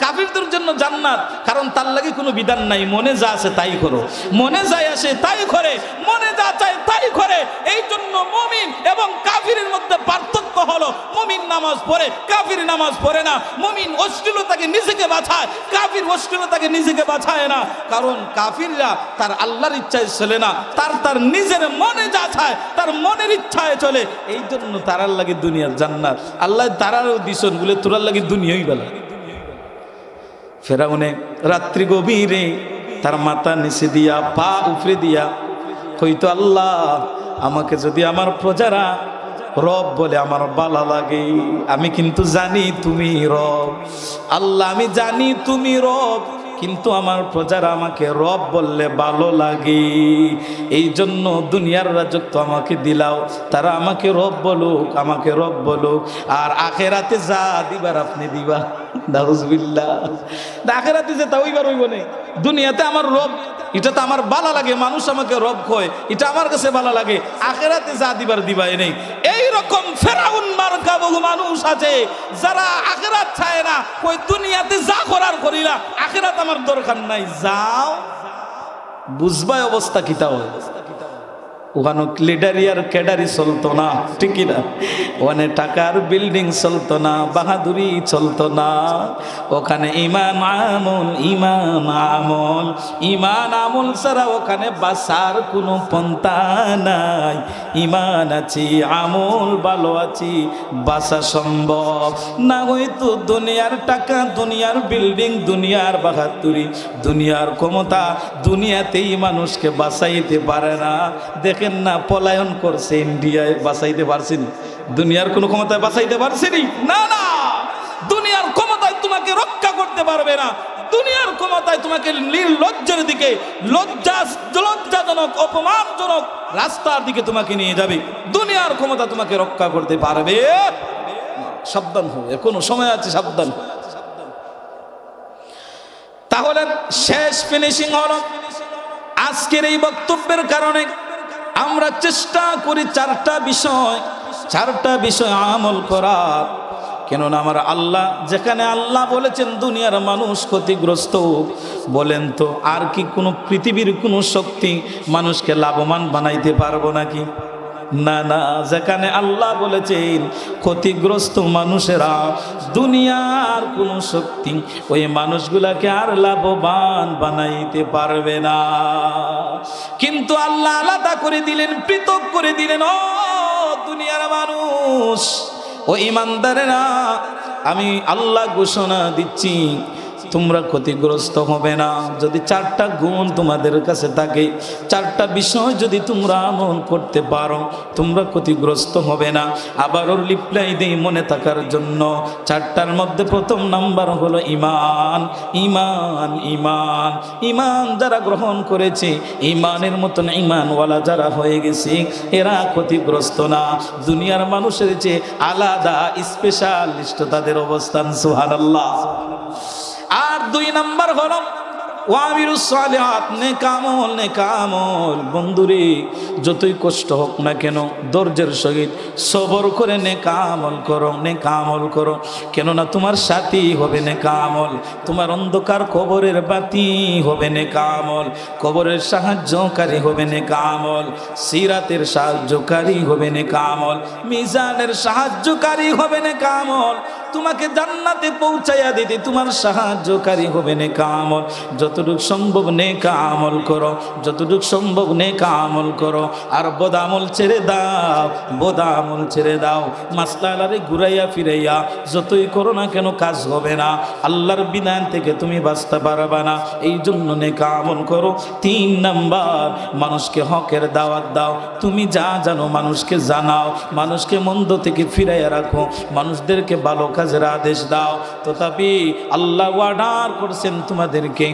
কাফিরদের জন্য জান্নাত, কারণ তার লাগি কোনো বিধান নাই, মনে যা আছে তাই করো, মনে যায় আসে তাই করে, মনে যা চায় তাই করে। এই জন্য মুমিন এবং কাফিরের মধ্যে পার্থক্য হলো, মুমিন নামাজ পড়ে, কাফির নামাজ পড়ে না। মুমিন অশ্লীলতাকে নিজেকে বাঁচায়, কাফির অশ্লীলতাকে নিজেকে বাঁচায় না। কারণ কাফিররা তার আল্লাহর ইচ্ছায় চলে না, তার নিজের মনে যা চায় তার মনের ইচ্ছায় চলে। এই জন্য তারার লাগে দুনিয়ার জান্নাত। আল্লাহ তারারও দিশন বলে তোরার লাগে দুনিয়াই বেলা। ফেরাউনে রাত্রি গভীরে তার মাথা নিচে দিয়া, পা উপরে দিয়া কইতো, আল্লাহ আমাকে যদি আমার প্রজারা রব বলে আমার ভালো লাগে, আমি কিন্তু জানি তুমি রব। আল্লাহ আমি জানি তুমি রব, কিন্তু আমার প্রজারা আমাকে রব বললে ভালো লাগে, এই জন্য দুনিয়ার রাজত্ব আমাকে দিলাও, তারা আমাকে রব বলুক, আমাকে রব বলুক, আর আখেরাতে যা দিবার আপনি দিবা। নাউজুবিল্লাহ। আখেরাতে যে তা ওইবার হইব না, দুনিয়াতে আমার রব এটা তো আমার ভালো লাগে, মানুষ আমাকে রব কয়, এটা আমার কাছে ভালো লাগে, আখিরাতে যা দিবার দিবাই নেই। এই রকম ফেরাউন মার্কা বহু মানুষ আছে যারা আখিরাত চায় না, কই দুনিয়াতে যা করার করি না, আখিরাত আমার দরকার নাই। যাও বুঝবাই অবস্থা কিতা হয়। ওখানে লিডারিয়ার ক্যাডারি চলতো না, ঠিকই না? ওখানে টাকার বিল্ডিং চলতো না, বাহাদুরি চলতো না। ওখানে ইমান আমল, ইমান আমল, ইমান আমল ছাড়া ওখানে বাঁচার কোনো পন্থা নাই। ইমান আছি, আমল ভালো আছি, বাঁচা সম্ভব না। হয়তো দুনিয়ার টাকা, দুনিয়ার বিল্ডিং, দুনিয়ার বাহাদুরি, দুনিয়ার ক্ষমতা দুনিয়াতেই মানুষকে বাঁচাইতে পারে না। দেখেন না, পলায়ন করছে ইন্ডিয়ায়, বাঁচাইতে পারছেনি? দুনিয়ার কোনো ক্ষমতায় বাঁচাইতে পারছেনি? না না, দুনিয়ার ক্ষমতায় তোমাকে রক্ষা করতে পারবে না। দুনিয়ার ক্ষমতায় তোমাকে নির্লজ্জের দিকে, লজ্জাজনক, অপমানজনক রাস্তার দিকে তোমাকে নিয়ে যাবে। দুনিয়ার ক্ষমতা তোমাকে রক্ষা করতে পারবে না। সাবধান হও, এখনো সময় আছে, সাবধান। তাহলে শেষ ফিনিশিং হলো আজকের এই বক্তব্যের কারণে আমরা চেষ্টা করি চারটা বিষয় আমল করার। কেননা আমার আল্লাহ, যেখানে আল্লাহ বলেছেন দুনিয়ার মানুষ ক্ষতিগ্রস্ত, বলেন তো আর কি কোনো পৃথিবীর কোনো শক্তি মানুষকে লাভবান বানাইতে পারবো নাকি? না না, যেখানে আল্লাহ বলেছেন ক্ষতিগ্রস্ত মানুষেরা, দুনিয়ার কোনো শক্তি ওই মানুষগুলাকে আর লাভবান বানাইতে পারবে না। কিন্তু আল্লাহ আলাদা করে দিলেন, পৃথক করে দিলেন। ও দুনিয়ার মানুষ, ও ইমানদারেরা, আমি আল্লাহ ঘোষণা দিচ্ছি, তোমরা ক্ষতিগ্রস্ত হবে না। যদি চারটা গুণ তোমাদের কাছে থাকে, চারটা বিষয় যদি তোমরা আমল করতে পারো, তোমরা ক্ষতিগ্রস্ত হবে না। আবার ওর রিপ্লাই দেই মনে থাকার জন্য। চারটার মধ্যে প্রথম নাম্বার হলো ইমান। ইমান, ইমান, ইমান যারা গ্রহণ করেছে, ইমানের মতন ইমানওয়ালা যারা হয়ে গেছে, এরা ক্ষতিগ্রস্ত না। দুনিয়ার মানুষের চেয়ে আলাদা, স্পেশালিস্ট তাদের অবস্থান। সুবহানাল্লাহ। আর দুই নাম্বার হলো ওয়ামিরুস সালিহাত, নেক আমল, নেক আমল। বন্ধুরে, যতই কষ্ট হোক না কেন, ধৈর্যের সহিত সবর করে নেক আমল করো, নেক আমল করো। কেননা তোমার সাথী হবে নেক আমল, তোমার অন্ধকার কবরের বাতি হবে নেক আমল, কবরের সাহায্যকারী হবে নেক আমল, সিরাতের সাহায্যকারী হবে নেক আমল, মিজানের সাহায্যকারী হবে নেক আমল, তোমাকে জান্নাতে পৌঁছাইয়া দিতে তোমার সাহায্যকারী হবে নেক আমল। যতটুকু সম্ভব নেক আমল করো, যতটুকু সম্ভব নেক আমল করো। আর বদামল ছেড়ে দাও, বদামল ছেড়ে দাও। মাসলারে ঘুরাইয়া ফিরাইয়া যতই করো না কেন কাজ হবে না, আল্লাহর বিধান থেকে তুমি বাঁচতে পারবে না। এই জন্য নেক আমল করো। তিন নাম্বার, মানুষকে হকের দাওয়াত দাও। তুমি যা জানো মানুষকে জানাও, মানুষকে মন্দ থেকে ফিরাইয়া রাখো, মানুষদেরকে ভালো কাজের আদেশ দাও। তথাপি আল্লাহ অর্ডার করছেন তোমাদেরকে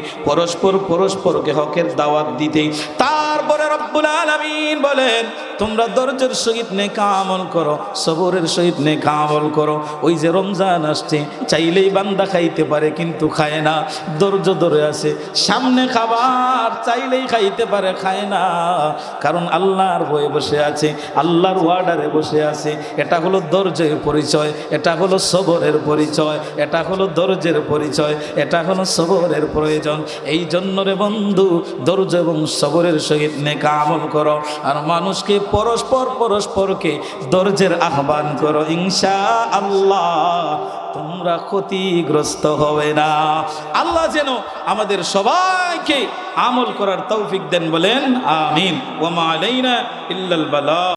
পরস্পরকে হকের দাওয়াত দিতে। তারপরে রব্বুল আলামিন বলেন, তোমরা ধৈর্যের সহিত নেক আমল করো, সবরের সহিত নেক আমল করো। ওই যে রমজান আসছে, চাইলেই বান্দা খাইতে পারে কিন্তু খায় না, ধৈর্য ধরে আছে। সামনে খাবার চাইলেই খাইতে পারে, খায় না, কারণ আল্লাহর ভয়ে বসে আছে, আল্লাহর ওয়ার্ডারে বসে আছে। এটা হলো ধৈর্যের পরিচয়, এটা হলো সবরের পরিচয়, এটা হলো ধৈর্যের পরিচয়, এটা হলো সবরের প্রয়োজন। এই জন্য রে বন্ধু, ধৈর্য এবং সবরের সহিত নেক আমল করো। আর মানুষকে পরস্পরকে ধৈর্যের আহ্বান করো। ইনশাআল্লাহ তোমরা ক্ষতিগ্রস্ত হবে না। আল্লাহ যেন আমাদের সবাইকে আমল করার তৌফিক দেন, বলেন আমিন। ওয়া মা আলাইনা ইল্লাল বালাগ।